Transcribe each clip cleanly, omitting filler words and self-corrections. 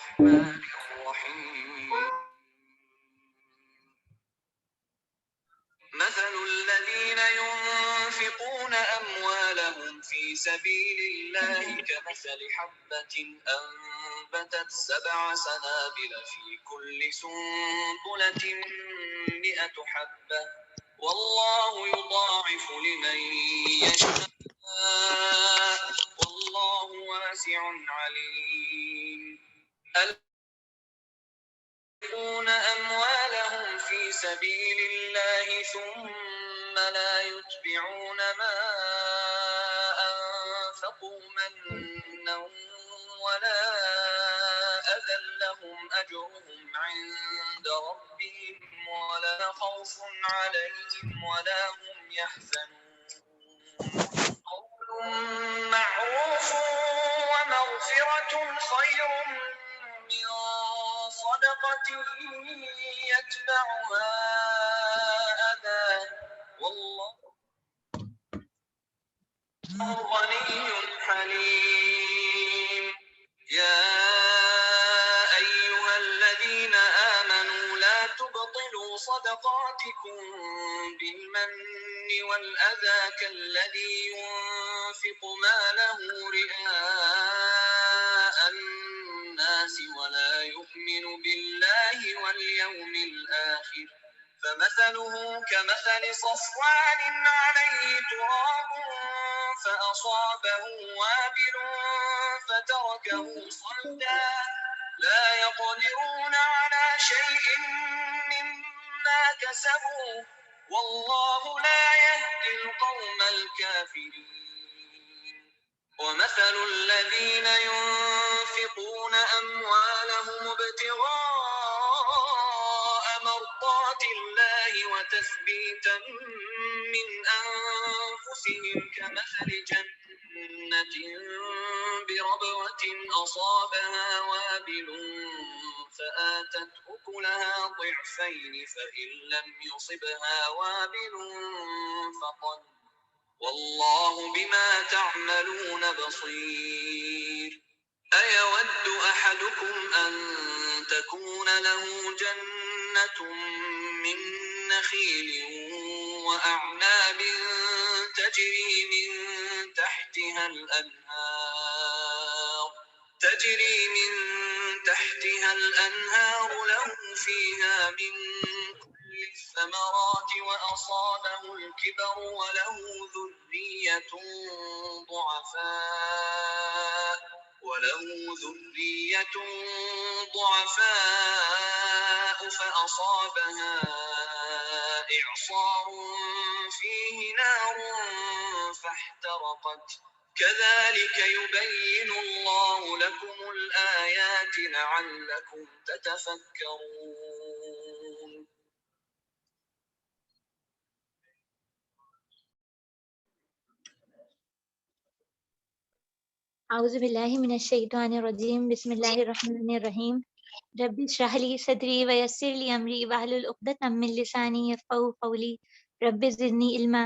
الرحمن الرحيم مثل الذين ينفقون أموالهم في سبيل الله كمثل حبة أنبتت 7 سنابل في كل سنبلة 100 حبة والله يضاعف لمن يشاء والله واسع عليم ينفقون أموالهم في سبيل الله ثم لا يتبعون ما أنفقوا منا ولا أذى لهم أجرهم عند ربهم ولا خوف عليهم ولا هم يحزنون قول معروف ومغفرة خير من صدقة يتبعها أذى والله غني حليم يا أيها الذين آمنوا لا تبطلوا صدقاتكم بالمن والأذى كالذي ينفق ماله رئاء الناس ولا يؤمن بالله واليوم الآخر فمثله كمثل صفوان عليه تراب فأصابه وابل فتركه صلدا لا يقدرون على شيء مما كسبوا والله لا يهدي القوم الكافرين ومثل الذين ينفقون أموالهم ابتغاء مرضات الله وتثبيتا من أنفسهم كمثل جنة بربوة أصابها وابل فآتت أكلها ضعفين فإن لم يصبها وابل فطل والله بما تعملون بصير أيود أحدكم أن تكون له جنة من نخيل وأعناب تجري من تحتها الأنهار له فيها من كل الثمرات وأصابه الكبر وله ذرية ضعفاء فأصابها إعصار فيه نار فاحترقت كذلك يبين الله لكم الآيات لعلكم تتفكرون اعوذ باللہ من الشیطان الرجیم بسم اللہ الرحمن الرحیم رب اشرح لی صدری ویسر لی امری واحلل عقدۃ من لسانی یفقهوا قولی رب زدنی علما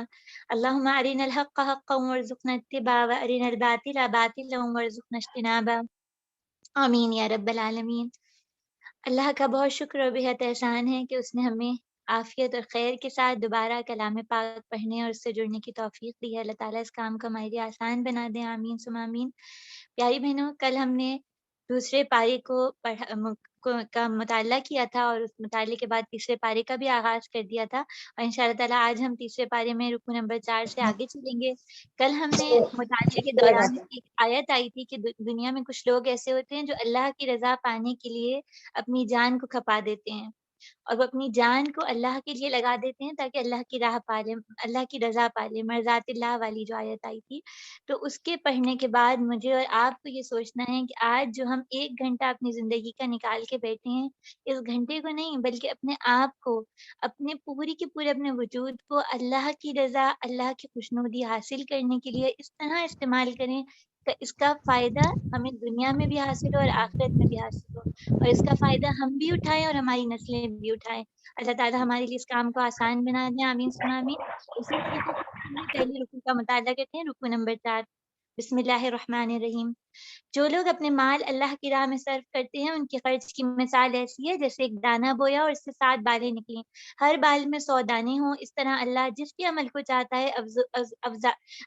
اللہم ارنا الحق حقا وارزقنا اتباعہ وارنا الباطل باطلا وارزقنا اجتنابہ آمین یا رب العالمین۔ اللہ کا بہت شکر اور بہت احسان ہے کہ اس نے ہمیں عافیت اور خیر کے ساتھ دوبارہ کلام پاک پڑھنے اور اس سے جڑنے کی توفیق دی ہے۔ اللہ تعالیٰ اس کام کو ہمارے لیے آسان بنا دیں، آمین ثم آمین۔ پیاری بہنوں، کل ہم نے دوسرے پارے کا مطالعہ کیا تھا اور اس مطالعے کے بعد تیسرے پارے کا بھی آغاز کر دیا تھا، اور انشاءاللہ تعالیٰ آج ہم تیسرے پارے میں رکوع نمبر 4 سے آگے چلیں گے۔ کل ہم نے مطالعے کے دوران ایک آیت آئی تھی کہ دنیا میں کچھ لوگ ایسے ہوتے ہیں جو اللہ کی رضا پانے کے لیے اپنی جان کو کھپا دیتے ہیں، اور وہ اپنی جان کو اللہ کے لیے لگا دیتے ہیں تاکہ اللہ کی راہ پالے، اللہ کی رضا پالے، مرضات اللہ والی جو آیت آئی تھی۔ تو اس کے پڑھنے کے بعد مجھے اور آپ کو یہ سوچنا ہے کہ آج جو ہم 1 گھنٹہ اپنی زندگی کا نکال کے بیٹھے ہیں، اس گھنٹے کو نہیں بلکہ اپنے آپ کو، اپنے پوری کے پورے اپنے وجود کو اللہ کی رضا، اللہ کی خوشنودی حاصل کرنے کے لیے اس طرح استعمال کریں کہ اس کا فائدہ ہمیں دنیا میں بھی حاصل ہو اور آخرت میں بھی حاصل ہو، اور اس کا فائدہ ہم بھی اٹھائیں اور ہماری نسلیں بھی اٹھائیں۔ اللہ تعالیٰ ہمارے لیے اس کام کو آسان بنا دیں، آمین ثم آمین۔ اسی طریقے سے ہم نے پہلے رکوع کا مطالعہ کرتے ہیں، رکوع نمبر 4۔ بسم اللہ الرحمن الرحیم۔ جو لوگ اپنے مال اللہ کی راہ میں صرف کرتے ہیں ان کی خرچ کی مثال ایسی ہے جیسے ایک دانہ بویا اور اس سے 7 بالیں نکلیں، ہر بال میں 100 دانے ہوں۔ اس طرح اللہ جس کے عمل کو چاہتا ہے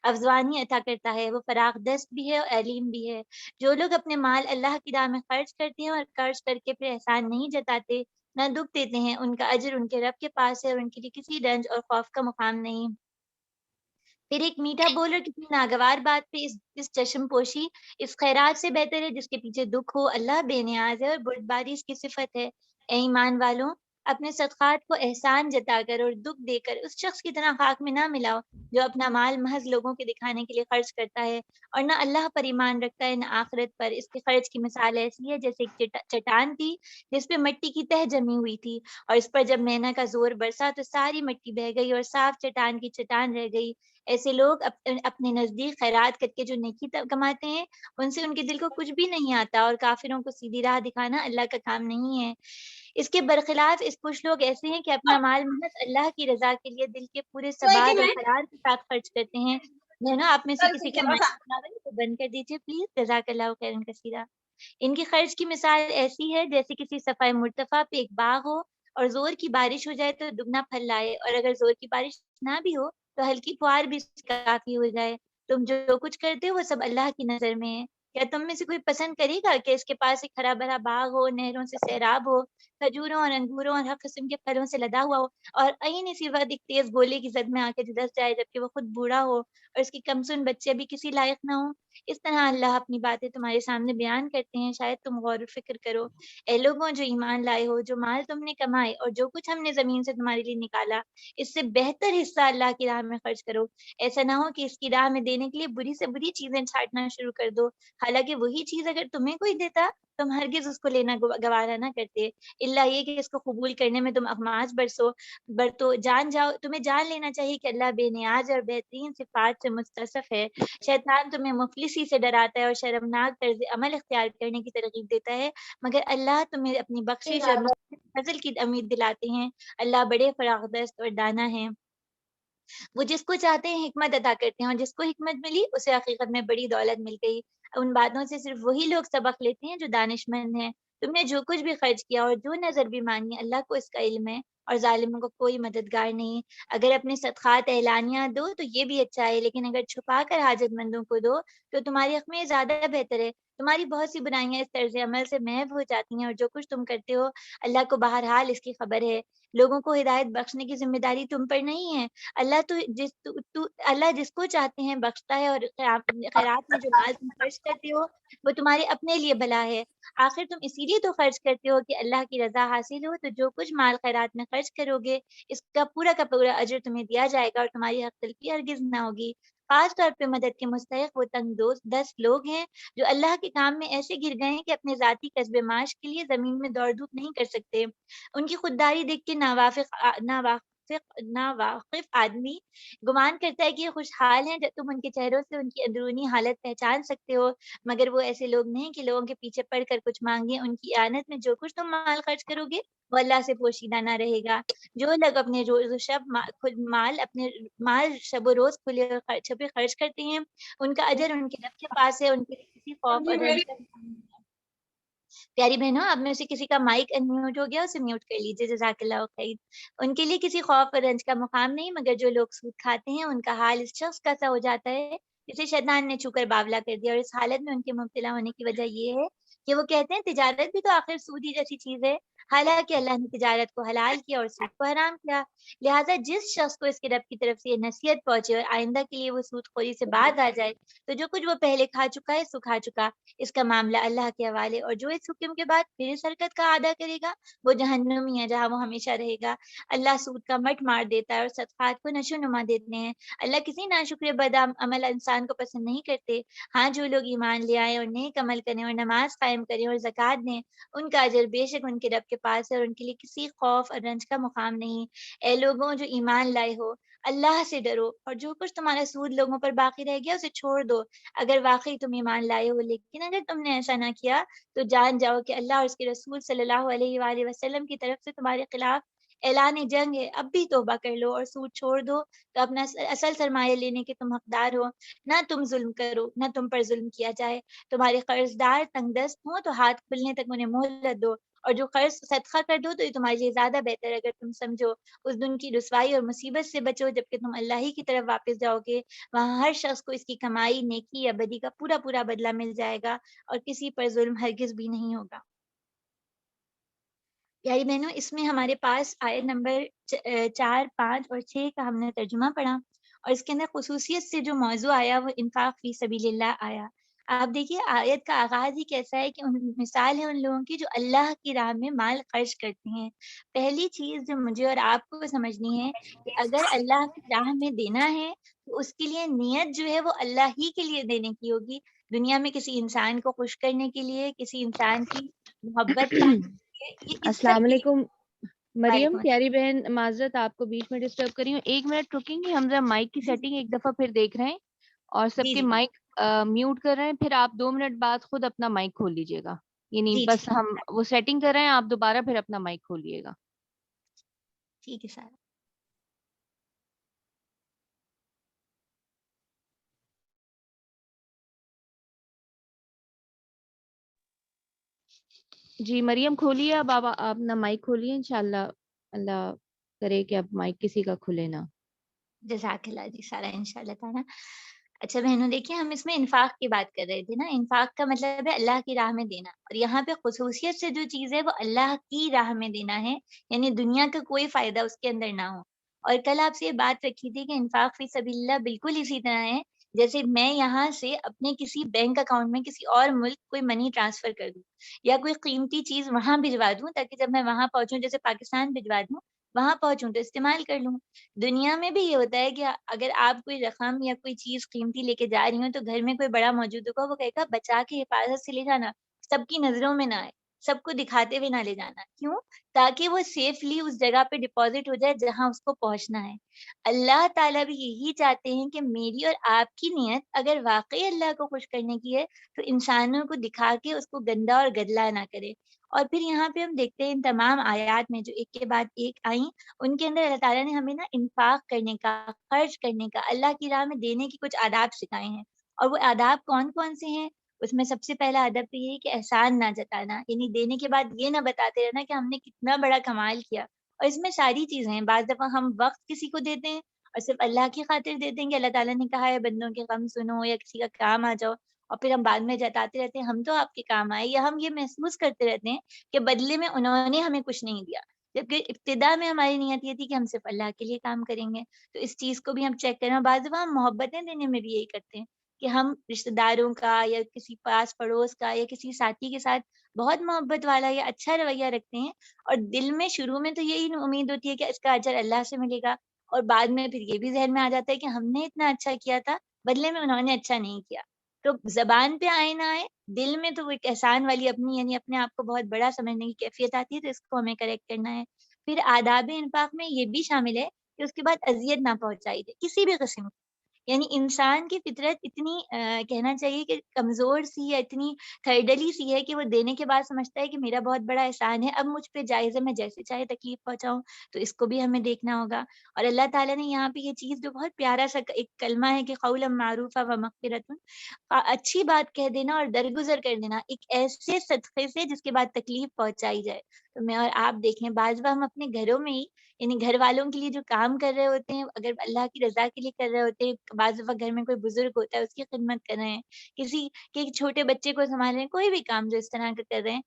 افزوانی عطا کرتا ہے، وہ فراخ دست بھی ہے اور علیم بھی ہے۔ جو لوگ اپنے مال اللہ کی راہ میں خرچ کرتے ہیں اور قرض کر کے پھر احسان نہیں جتاتے، نہ دکھ دیتے ہیں، ان کا اجر ان کے رب کے پاس ہے اور ان کے لیے کسی رنج اور خوف کا مقام نہیں۔ پھر ایک میٹھا بول اور کسی ناگوار بات پہ اس چشم پوشی اس خیرات سے بہتر ہے جس کے پیچھے دکھ ہو۔ اللہ بے نیاز ہے اور بردباری اس کی صفت ہے۔ اے ایمان والوں، اپنے صدقات کو احسان جتا کر اور دکھ دے کر اس شخص کی طرح خاک میں نہ ملاؤ جو اپنا مال محض لوگوں کے دکھانے کے لیے خرچ کرتا ہے اور نہ اللہ پر ایمان رکھتا ہے نہ آخرت پر۔ اس کے خرچ کی مثال ایسی ہے جیسے ایک چٹان تھی جس پہ مٹی کی تہ جمی ہوئی تھی، اور اس پر جب مینا کا زور برسا تو ساری مٹی بہہ گئی اور صاف چٹان کی چٹان رہ گئی۔ ایسے لوگ اپنے نزدیک خیرات کر کے جو نیکی کماتے ہیں ان سے ان کے دل کو کچھ بھی نہیں آتا، اور کافروں کو سیدھی راہ دکھانا اللہ کا کام نہیں ہے۔ اس کے برخلاف اس کچھ لوگ ایسے ہیں کہ اپنا مال محض اللہ کی رضا کے لیے دل کے پورے ثبات اور قرار کے ساتھ خرچ کرتے ہیں۔ بہنوں، آپ میں سے کسی کا مائک تو بند کر دیجیے پلیز، جزاک اللہ خیرا کثیرا۔ ان کی خرچ کی مثال ایسی ہے جیسے کسی صفحہ مرتفع پہ ایک باغ ہو اور زور کی بارش ہو جائے تو دگنا پھل لائے، اور اگر زور کی بارش نہ بھی ہو تو ہلکی فوار بھی کافی ہو جائے۔ تم جو کچھ کرتے ہو وہ سب اللہ کی نظر میں ہے۔ کیا تم میں سے کوئی پسند کرے گا کہ اس کے پاس ایک ہرا بھرا باغ ہو، نہروں سے سیراب ہو، کھجوروں اور انگوروں اور ہر قسم کے پھلوں سے لدا ہوا ہو، اور عین اسی وقت ایک تیز گولے کی زد میں آ کے جھلس جائے جبکہ وہ خود بوڑھا ہو اور اس کی کمسن بچے بھی کسی لائق نہ ہوں؟ اس طرح اللہ اپنی باتیں تمہارے سامنے بیان کرتے ہیں، شاید تم غور و فکر کرو۔ اے لوگوں جو ایمان لائے ہو، جو مال تم نے کمائے اور جو کچھ ہم نے زمین سے تمہارے لیے نکالا، اس سے بہتر حصہ اللہ کی راہ میں خرچ کرو۔ ایسا نہ ہو کہ اس کی راہ میں دینے کے لیے بری سے بری چیزیں چھانٹنا شروع کر دو، حالانکہ وہی چیز اگر تمہیں کوئی دیتا تم ہرگز اس کو لینا گوارا نہ کرتے، الا یہ کہ اس کو قبول کرنے میں تم اغماض برتو۔ تمہیں جان لینا چاہیے کہ اللہ بے نیاز اور بہترین صفات سے متصف ہے۔ شیطان تمہیں مفلسی سے ڈراتا ہے اور شرمناک طرز عمل اختیار کرنے کی ترغیب دیتا ہے، مگر اللہ تمہیں اپنی بخشش اور مستقل فضل کی امید دلاتے ہیں۔ اللہ بڑے فراخ دست اور دانا ہیں، وہ جس کو چاہتے ہیں حکمت عطا کرتے ہیں، اور جس کو حکمت ملی اسے حقیقت میں بڑی دولت مل گئی۔ ان باتوں سے صرف وہی لوگ سبق لیتے ہیں جو دانش مند ہیں۔ تم نے جو کچھ بھی خرچ کیا اور جو نظر بھی مانی، اللہ کو اس کا علم ہے اور ظالموں کو کوئی مددگار نہیں۔ اگر اپنے صدقات اعلانیہ دو تو یہ بھی اچھا ہے، لیکن اگر چھپا کر حاجت مندوں کو دو تو تمہارے حق میں یہ زیادہ بہتر ہے۔ تمہاری بہت سی برائیاں اس طرز عمل سے محو ہو جاتی ہیں، اور جو کچھ تم کرتے ہو اللہ کو بہرحال اس کی خبر ہے۔ لوگوں کو ہدایت بخشنے کی ذمہ داری تم پر نہیں ہے۔ اللہ جس کو چاہتے ہیں بخشتا ہے، اور خیرات میں جو مال تم خرچ کرتے ہو وہ تمہارے اپنے لیے بھلا ہے۔ آخر تم اسی لیے تو خرچ کرتے ہو کہ اللہ کی رضا حاصل ہو، تو جو کچھ مال خیرات میں خرچ کرو گے اس کا پورا اجر تمہیں دیا جائے گا اور تمہاری حق تلفی ہرگز نہ ہوگی۔ خاص طور پہ مدد کے مستحق وہ تنگ دست لوگ ہیں جو اللہ کے کام میں ایسے گر گئے ہیں کہ اپنے ذاتی کسب معاش کے لیے زمین میں دوڑ دھوپ نہیں کر سکتے۔ ان کی خودداری دیکھ کے ناواقف آدمی گمان کرتا ہے کہ یہ خوشحال ہیں، جب تم ان کے چہروں سے ان کی اندرونی حالت پہچان سکتے ہو، مگر وہ ایسے لوگ نہیں کہ لوگوں کے پیچھے پڑ کر کچھ مانگیں۔ ان کی اعانت میں جو کچھ تم مال خرچ کرو گے وہ اللہ سے پوشیدہ نہ رہے گا۔ جو لوگ اپنے روز و شب خود مال شب و روز کھلے اور چھپے خرچ کرتے ہیں ان کا اجر ان کے رب کے پاس ہے، ان کے لیے کسی خوف اور رنج کا امکان نہیں ہے۔ پیاری بہنوں، اب میں سے کسی کا مائک ان میوٹ ہو گیا اسے میوٹ کر لیجیے، جزاک اللہ خیر۔ ان کے لیے کسی خوف اور رنج کا مقام نہیں، مگر جو لوگ سود کھاتے ہیں ان کا حال اس شخص کا سا ہو جاتا ہے جسے شیطان نے چھو کر باولا کر دیا، اور اس حالت میں ان کے مبتلا ہونے کی وجہ یہ ہے کہ وہ کہتے ہیں تجارت بھی تو آخر سود ہی جیسی چیز ہے، حالانکہ اللہ نے تجارت کو حلال کیا اور سود کو حرام کیا۔ لہٰذا جس شخص کو اس کے رب کی طرف سے یہ نصیحت پہنچے اور آئندہ کے لیے وہ سود خوری سے باز آ جائے تو جو کچھ وہ پہلے کھا چکا ہے سو کھا چکا، اس کا معاملہ اللہ کے حوالے، اور جو اس حکم کے بعد پھر اس حرکت کا اعادہ کرے گا وہ جہنمی ہے جہاں وہ ہمیشہ رہے گا۔ اللہ سود کا مٹ مار دیتا ہے اور صدقات کو نشو نما دیتے ہیں۔ اللہ کسی ناشکر بد عمل انسان کو پسند نہیں کرتے۔ ہاں، جو لوگ ایمان لے آئے اور نیک عمل کریں اور نماز قائم کریں اور زکوٰۃ دیں ان کا اجر بے شک ان کے رب کے پاس ہے، اور ان کے لیے کسی خوف اور رنج کا مقام نہیں۔ اے لوگوں جو ایمان لائے ہو، اللہ سے ڈرو اور جو کچھ تمہارا سود لوگوں پر باقی رہ گیا اسے چھوڑ دو، اگر واقعی تم ایمان لائے ہو۔ لیکن اگر تم نے ایسا نہ کیا تو جان جاؤ کہ اللہ اور اس کے رسول صلی اللہ علیہ وآلہ وسلم کی طرف سے تمہارے خلاف اعلان جنگ ہے، اب بھی توبہ کر لو اور سود چھوڑ دو تو اپنا اصل سرمایہ لینے کے تم حقدار ہو، نہ تم ظلم کرو، نہ تم پر ظلم کیا جائے، تمہارے قرض دار تنگ دست ہوں تو ہاتھ کھلنے تک انہیں مہلت دو، اور جو قرض صدقہ کر دو تو یہ تمہارے لیے زیادہ بہتر ہے اگر تم سمجھو، اس دن کی رسوائی اور مصیبت سے بچو جبکہ تم اللہ ہی کی طرف واپس جاؤ گے، وہاں ہر شخص کو اس کی کمائی، نیکی یا بدی کا پورا پورا بدلہ مل جائے گا اور کسی پر ظلم ہرگز بھی نہیں ہوگا۔ پیاری بہنوں، اس میں ہمارے پاس آیت نمبر 4، 5 اور 6 کا ہم نے ترجمہ پڑھا، اور اس کے اندر خصوصیت سے جو موضوع آیا وہ انفاق فی سبیل اللہ آیا۔ آپ دیکھیے آیت کا آغاز ہی کیسا ہے کہ مثال ہے ان لوگوں کی جو اللہ کی راہ میں مال خرچ کرتے ہیں۔ پہلی چیز جو مجھے اور آپ کو سمجھنی ہے کہ اگر اللہ کی راہ میں دینا ہے تو اس کے لیے نیت جو ہے وہ اللہ ہی کے لیے دینے کی ہوگی، دنیا میں کسی انسان کو خوش کرنے کے لیے، کسی انسان کی محبت پانے کے لیے، یہ السلام عزت کے لیے۔ علیکم مریم، وعلیکم پیاری بہن، معذرت آپ کو بیچ میں ڈسٹرب کری ہوں، 1 منٹ رکیں گے، ہم ذرا مائک کی السلام۔ سیٹنگ ایک دفعہ پھر دیکھ رہے ہیں اور سب جی کے جی مائک میوٹ کر رہے ہیں، پھر آپ 2 منٹ بعد خود اپنا مائک کھول لیجیے گا، یعنی جی بس ٹھیک ہم وہ سیٹنگ کر رہے ہیں، آپ دوبارہ پھر اپنا مائک کھولیے گا۔ ٹھیک ہے سارا۔ جی مریم کھولیے، اب آپ اپنا مائک کھولیے، انشاءاللہ اللہ کرے کہ اب مائک کسی کا کھلے نہ۔ جزاک اللہ جی سارا انشاء اللہ تعالیٰ۔ اچھا بہنوں دیکھیے ہم اس میں انفاق کی بات کر رہے تھے نا، انفاق کا مطلب ہے اللہ کی راہ میں دینا، اور یہاں پہ خصوصیت سے جو چیز ہے وہ اللہ کی راہ میں دینا ہے، یعنی دنیا کا کوئی فائدہ اس کے اندر نہ ہو۔ اور کل آپ سے یہ بات رکھی تھی کہ انفاق فی سبیل اللہ بالکل اسی طرح ہے جیسے میں یہاں سے اپنے کسی بینک اکاؤنٹ میں کسی اور ملک کوئی منی ٹرانسفر کر دوں یا کوئی قیمتی چیز وہاں بھجوا دوں تاکہ جب میں وہاں پہنچوں، جیسے پاکستان بھجوا دوں، وہاں پہنچوں تو استعمال کر لوں۔ دنیا میں بھی یہ ہوتا ہے کہ اگر آپ کوئی رقم یا کوئی چیز قیمتی لے کے جا رہی ہوں تو گھر میں کوئی بڑا موجود ہوگا، وہ کہے گا بچا کے حفاظت سے لے جانا، سب کی نظروں میں نہ آئے، سب کو دکھاتے ہوئے نہ لے جانا، کیوں؟ تاکہ وہ سیفلی اس جگہ پہ ڈپازٹ ہو جائے جہاں اس کو پہنچنا ہے۔ اللہ تعالیٰ بھی یہی چاہتے ہیں کہ میری اور آپ کی نیت اگر واقعی اللہ کو خوش کرنے کی ہے تو انسانوں کو دکھا کے اس کو گندا اور گدلا نہ کرے۔ اور پھر یہاں پہ ہم دیکھتے ہیں ان تمام آیات میں جو ایک کے بعد ایک آئیں، ان کے اندر اللہ تعالیٰ نے ہمیں نا انفاق کرنے کا، خرچ کرنے کا، اللہ کی راہ میں دینے کی کچھ آداب سکھائے ہیں، اور وہ آداب کون کون سے ہیں؟ اس میں سب سے پہلا ادب تو یہ ہے کہ احسان نہ جتانا، یعنی دینے کے بعد یہ نہ بتاتے رہنا کہ ہم نے کتنا بڑا کمال کیا۔ اور اس میں ساری چیزیں ہیں، بعض دفعہ ہم وقت کسی کو دیتے ہیں اور صرف اللہ کی خاطر دیتے ہیں کہ اللہ تعالیٰ نے کہا ہے بندوں کے غم سنو یا کسی کا کام آ جاؤ، اور پھر ہم بعد میں جتاتے رہتے ہیں ہم تو آپ کے کام آئے، یا ہم یہ محسوس کرتے رہتے ہیں کہ بدلے میں انہوں نے ہمیں کچھ نہیں دیا، جبکہ ابتدا میں ہماری نیت یہ تھی کہ ہم صرف اللہ کے لیے کام کریں گے۔ تو اس چیز کو بھی ہم چیک کریں، اور بعض دفعہ ہم محبتیں دینے میں بھی یہی کرتے ہیں کہ ہم رشتہ داروں کا یا کسی پاس پڑوس کا یا کسی ساتھی کے ساتھ بہت محبت والا یا اچھا رویہ رکھتے ہیں، اور دل میں شروع میں تو یہی امید ہوتی ہے کہ اس کا اجر اللہ سے ملے گا، اور بعد میں پھر یہ بھی ذہن میں آ جاتا ہے کہ ہم نے اتنا اچھا کیا تھا، بدلے میں انہوں نے اچھا نہیں کیا۔ تو زبان پہ آئے نہ آئے، دل میں تو وہ ایک احسان والی اپنی یعنی اپنے آپ کو بہت بڑا سمجھنے کی کیفیت آتی ہے، تو اس کو ہمیں کریکٹ کرنا ہے۔ پھر آداب انفاق میں یہ بھی شامل ہے کہ اس کے بعد اذیت نہ پہنچائی جائے کسی بھی قسم کی، یعنی انسان کی فطرت اتنی کہنا چاہیے کہ کمزور سی یا اتنی کھردلی سی ہے کہ وہ دینے کے بعد سمجھتا ہے کہ میرا بہت بڑا احسان ہے، اب مجھ پہ جائز ہے میں جیسے چاہے تکلیف پہنچاؤں، تو اس کو بھی ہمیں دیکھنا ہوگا۔ اور اللہ تعالیٰ نے یہاں پہ یہ چیز جو بہت پیارا سا ایک کلمہ ہے کہ قولا معروفا و مغفرۃ، اچھی بات کہہ دینا اور درگزر کر دینا ایک ایسے صدقے سے جس کے بعد تکلیف پہنچائی جائے۔ تو میں اور آپ دیکھیں بعض بار ہم اپنے گھروں میں ہی یعنی گھر والوں کے لیے جو کام کر رہے ہوتے ہیں، اگر اللہ کی رضا کے لیے کر رہے ہوتے ہیں، بعض دفعہ گھر میں کوئی بزرگ ہوتا ہے اس کی خدمت کر رہے ہیں، کسی کے چھوٹے بچے کو سنبھال رہے ہیں، کوئی بھی کام جو اس طرح کا کر رہے ہیں،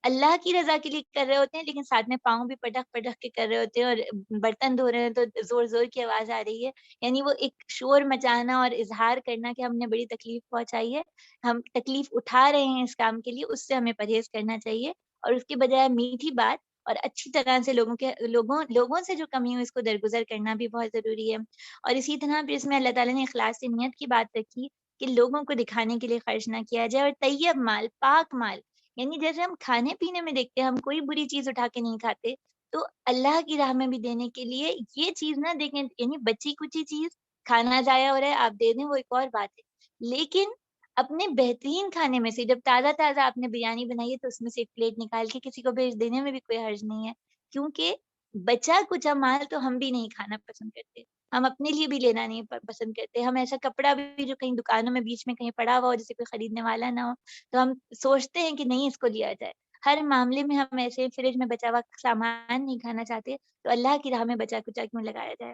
اللہ کی رضا کے لیے کر رہے ہوتے ہیں، لیکن ساتھ میں پاؤں بھی پٹک پٹک کے کر رہے ہوتے ہیں، اور برتن دھو رہے ہیں تو زور زور کی آواز آ رہی ہے، یعنی وہ ایک شور مچانا اور اظہار کرنا کہ ہم نے بڑی تکلیف پہنچائی ہے، ہم تکلیف اٹھا رہے ہیں اس کام کے لیے، اس سے ہمیں پرہیز کرنا چاہیے، اور اس کے بجائے میٹھی بات اور اچھی طرح سے لوگوں سے جو کمی ہو اس کو درگزر کرنا بھی بہت ضروری ہے۔ اور اسی طرح پھر اس میں اللہ تعالیٰ نے اخلاص نیت کی بات رکھی کہ لوگوں کو دکھانے کے لیے خرچ نہ کیا جائے، اور طیب مال، پاک مال، یعنی جیسے ہم کھانے پینے میں دیکھتے ہیں ہم کوئی بری چیز اٹھا کے نہیں کھاتے، تو اللہ کی راہ میں بھی دینے کے لیے یہ چیز نہ دیکھیں، یعنی بچی کچی چیز کھانا ضائع ہو رہا ہے آپ دے دیں وہ ایک اور بات ہے، لیکن اپنے بہترین کھانے میں سے جب تازہ تازہ آپ نے بریانی بنائی ہے تو اس میں سے ایک پلیٹ نکال کے کسی کو بھیج دینے میں بھی کوئی حرج نہیں ہے، کیونکہ بچا کچا مال تو ہم بھی نہیں کھانا پسند کرتے، ہم اپنے لیے بھی لینا نہیں پسند کرتے، ہم ایسا کپڑا بھی جو کہیں دکانوں میں بیچ میں کہیں پڑا ہوا ہو جسے کوئی خریدنے والا نہ ہو تو ہم سوچتے ہیں کہ نہیں اس کو لیا جائے۔ ہر معاملے میں ہم ایسے فریج میں بچا ہوا سامان نہیں کھانا چاہتے، تو اللہ کی راہ میں بچا کچا کیوں لگایا جائے۔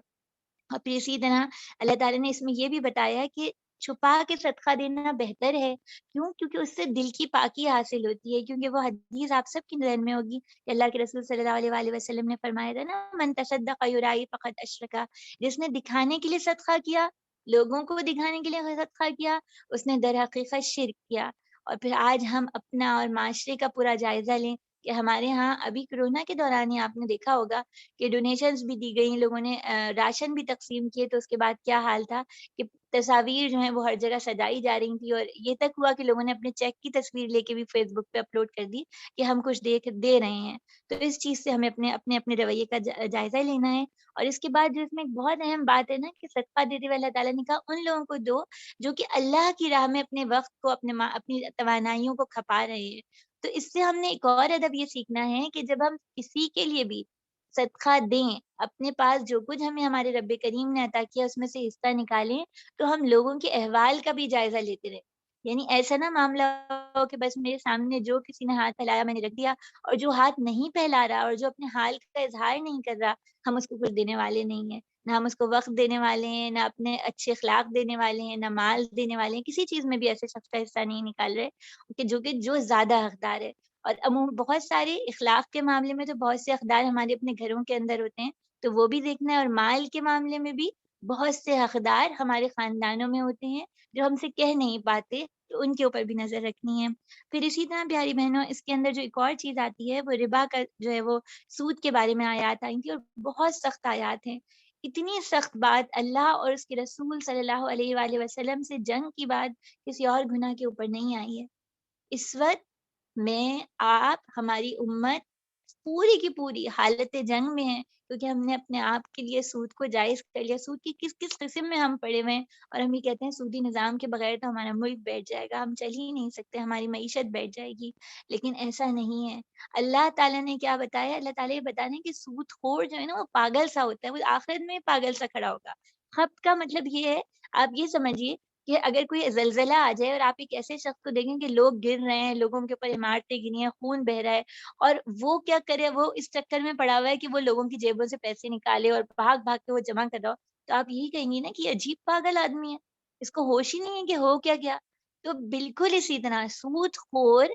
اور پھر اسی طرح اللہ تعالیٰ نے اس میں یہ بھی بتایا ہے کہ چھپا کے صدقہ دینا بہتر ہے، کیوں؟ کیونکہ اس سے دل کی پاکی حاصل ہوتی ہے، کیونکہ وہ حدیث آپ سب کی ذہن میں ہوگی کہ اللہ کے رسول صلی اللہ علیہ وآلہ وسلم نے فرمایا تھا نا، من تصدق یرائی فقد اشرکا، جس نے دکھانے کے لیے صدقہ کیا، لوگوں کو دکھانے کے لیے صدقہ کیا، اس نے در حقیقت شرک کیا۔ اور پھر آج ہم اپنا اور معاشرے کا پورا جائزہ لیں کہ ہمارے ہاں ابھی کورونا کے دوران ہی آپ نے دیکھا ہوگا کہ ڈونیشنز بھی دی گئیں، لوگوں نے راشن بھی تقسیم کیے، تو اس کے بعد کیا حال تھا کہ تصاویر جو ہیں وہ ہر جگہ سجائی جا رہی تھی، اور یہ تک ہوا کہ لوگوں نے اپنے چیک کی تصویر لے کے بھی فیس بک پہ اپلوڈ کر دی کہ ہم کچھ دے رہے ہیں۔ تو اس چیز سے ہمیں اپنے رویے کا جائزہ لینا ہے۔ اور اس کے بعد جو اس میں ایک بہت اہم بات ہے نا کہ صدقہ دیتے ہوئے اللہ تعالیٰ نے کہا ان لوگوں کو دو جو کہ اللہ کی راہ میں اپنے وقت کو اپنی توانائیوں کو کھپا رہے ہیں۔ تو اس سے ہم نے ایک اور ادب یہ سیکھنا ہے کہ جب ہم کسی کے لیے بھی صدقہ دیں، اپنے پاس جو کچھ ہمیں ہمارے رب کریم نے عطا کیا اس میں سے حصہ نکالیں، تو ہم لوگوں کے احوال کا بھی جائزہ لیتے رہیں۔ یعنی ایسا نہ معاملہ ہو کہ بس میرے سامنے جو کسی نے ہاتھ پھیلایا میں نے رکھ دیا، اور جو ہاتھ نہیں پھیلا رہا اور جو اپنے حال کا اظہار نہیں کر رہا، ہم اس کو کچھ دینے والے نہیں ہیں، نہ ہم اس کو وقت دینے والے ہیں، نہ اپنے اچھے اخلاق دینے والے ہیں، نہ مال دینے والے ہیں، کسی چیز میں بھی ایسے شخص کا حصہ نہیں نکال رہے کہ جو زیادہ حقدار ہے۔ اور بہت سارے اخلاق کے معاملے میں تو بہت سے حقدار ہمارے اپنے گھروں کے اندر ہوتے ہیں، تو وہ بھی دیکھنا ہے، اور مال کے معاملے میں بھی بہت سے حقدار ہمارے خاندانوں میں ہوتے ہیں جو ہم سے کہہ نہیں پاتے، تو ان کے اوپر بھی نظر رکھنی ہے۔ پھر اسی طرح پیاری بہنوں اس کے اندر جو ایک اور چیز آتی ہے وہ ربا کا جو ہے وہ سود کے بارے میں آیات آئی تھی، اور بہت سخت آیات ہیں۔ اتنی سخت بات اللہ اور اس کے رسول صلی اللہ علیہ وآلہ وسلم سے جنگ کی بات کسی اور گناہ کے اوپر نہیں آئی ہے۔ اس وقت میں، آپ، ہماری امت پوری کی پوری حالت جنگ میں ہے، کیونکہ ہم نے اپنے آپ کے لیے سود کو جائز کر لیا۔ سود کی کس کس قسم میں ہم پڑے ہوئے ہیں، اور ہم یہ کہتے ہیں سودی نظام کے بغیر تو ہمارا ملک بیٹھ جائے گا، ہم چل ہی نہیں سکتے، ہماری معیشت بیٹھ جائے گی۔ لیکن ایسا نہیں ہے۔ اللہ تعالیٰ نے کیا بتایا؟ اللہ تعالیٰ یہ بتانے کہ سود خور جو ہے نا وہ پاگل سا ہوتا ہے، وہ آخرت میں پاگل سا کھڑا ہوگا۔ خبط کا مطلب یہ ہے، آپ یہ سمجھیے کہ اگر کوئی زلزلہ آ جائے اور آپ ایک ایسے شخص کو دیکھیں کہ لوگ گر رہے ہیں، لوگوں کے اوپر عمارتیں گری ہیں، خون بہ رہا ہے، اور وہ کیا کرے، وہ اس چکر میں پڑا ہوا ہے کہ وہ لوگوں کی جیبوں سے پیسے نکالے اور بھاگ بھاگ کے وہ جمع کر رہا ہو، تو آپ یہی کہیں گی نا کہ یہ عجیب پاگل آدمی ہے، اس کو ہوش ہی نہیں ہے کہ ہو کیا گیا۔ تو بالکل اسی طرح سود خور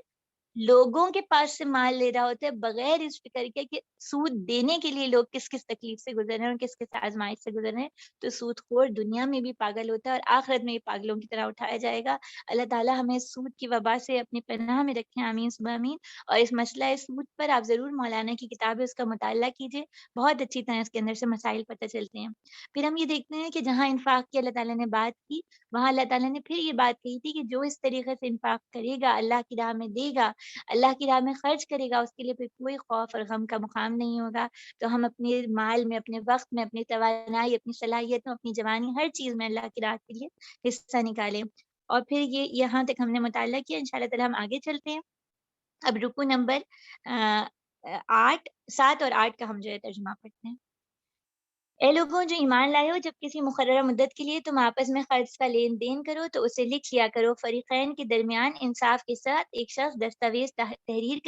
لوگوں کے پاس سے مال لے رہا ہوتا ہے بغیر اس فکر کے کہ سود دینے کے لیے لوگ کس کس تکلیف سے گزر رہے ہیں اور کس کس آزمائش سے گزر رہے ہیں۔ تو سود خور دنیا میں بھی پاگل ہوتا ہے اور آخرت میں بھی پاگلوں کی طرح اٹھایا جائے گا۔ اللہ تعالیٰ ہمیں سود کی وبا سے اپنی پناہ میں رکھیں، آمین ثم آمین۔ اور اس مسئلہ سود پر آپ ضرور مولانا کی کتاب ہے اس کا مطالعہ کیجیے، بہت اچھی طرح اس کے اندر سے مسائل پتہ چلتے ہیں۔ پھر ہم یہ دیکھتے ہیں کہ جہاں انفاق کی اللہ تعالیٰ نے بات کی، وہاں اللہ تعالیٰ نے پھر یہ بات کہی تھی کہ جو اس طریقے سے انفاق کرے گا، اللہ کی راہ میں دے گا، اللہ کی راہ میں خرچ کرے گا، اس کے لیے پھر کوئی خوف اور غم کا مقام نہیں ہوگا۔ تو ہم اپنے مال میں، اپنے وقت میں، اپنی توانائی، اپنی صلاحیتوں، اپنی جوانی، ہر چیز میں اللہ کی راہ کے لیے حصہ نکالیں۔ اور پھر یہ یہاں تک ہم نے مطالعہ کیا، انشاءاللہ تعالیٰ ہم آگے چلتے ہیں۔ اب رکو نمبر 7 اور 8 کا ہم جو ہے ترجمہ پڑھتے ہیں۔ اے لوگوں جو ایمان لائے ہو، جب کسی مقررہ مدت کے لیے تم آپس میں قرض کا لین دین کرو تو اسے لکھ لیا کرو۔ فریقین کے درمیان انصاف کے ساتھ ایک شخص دستاویز تحریر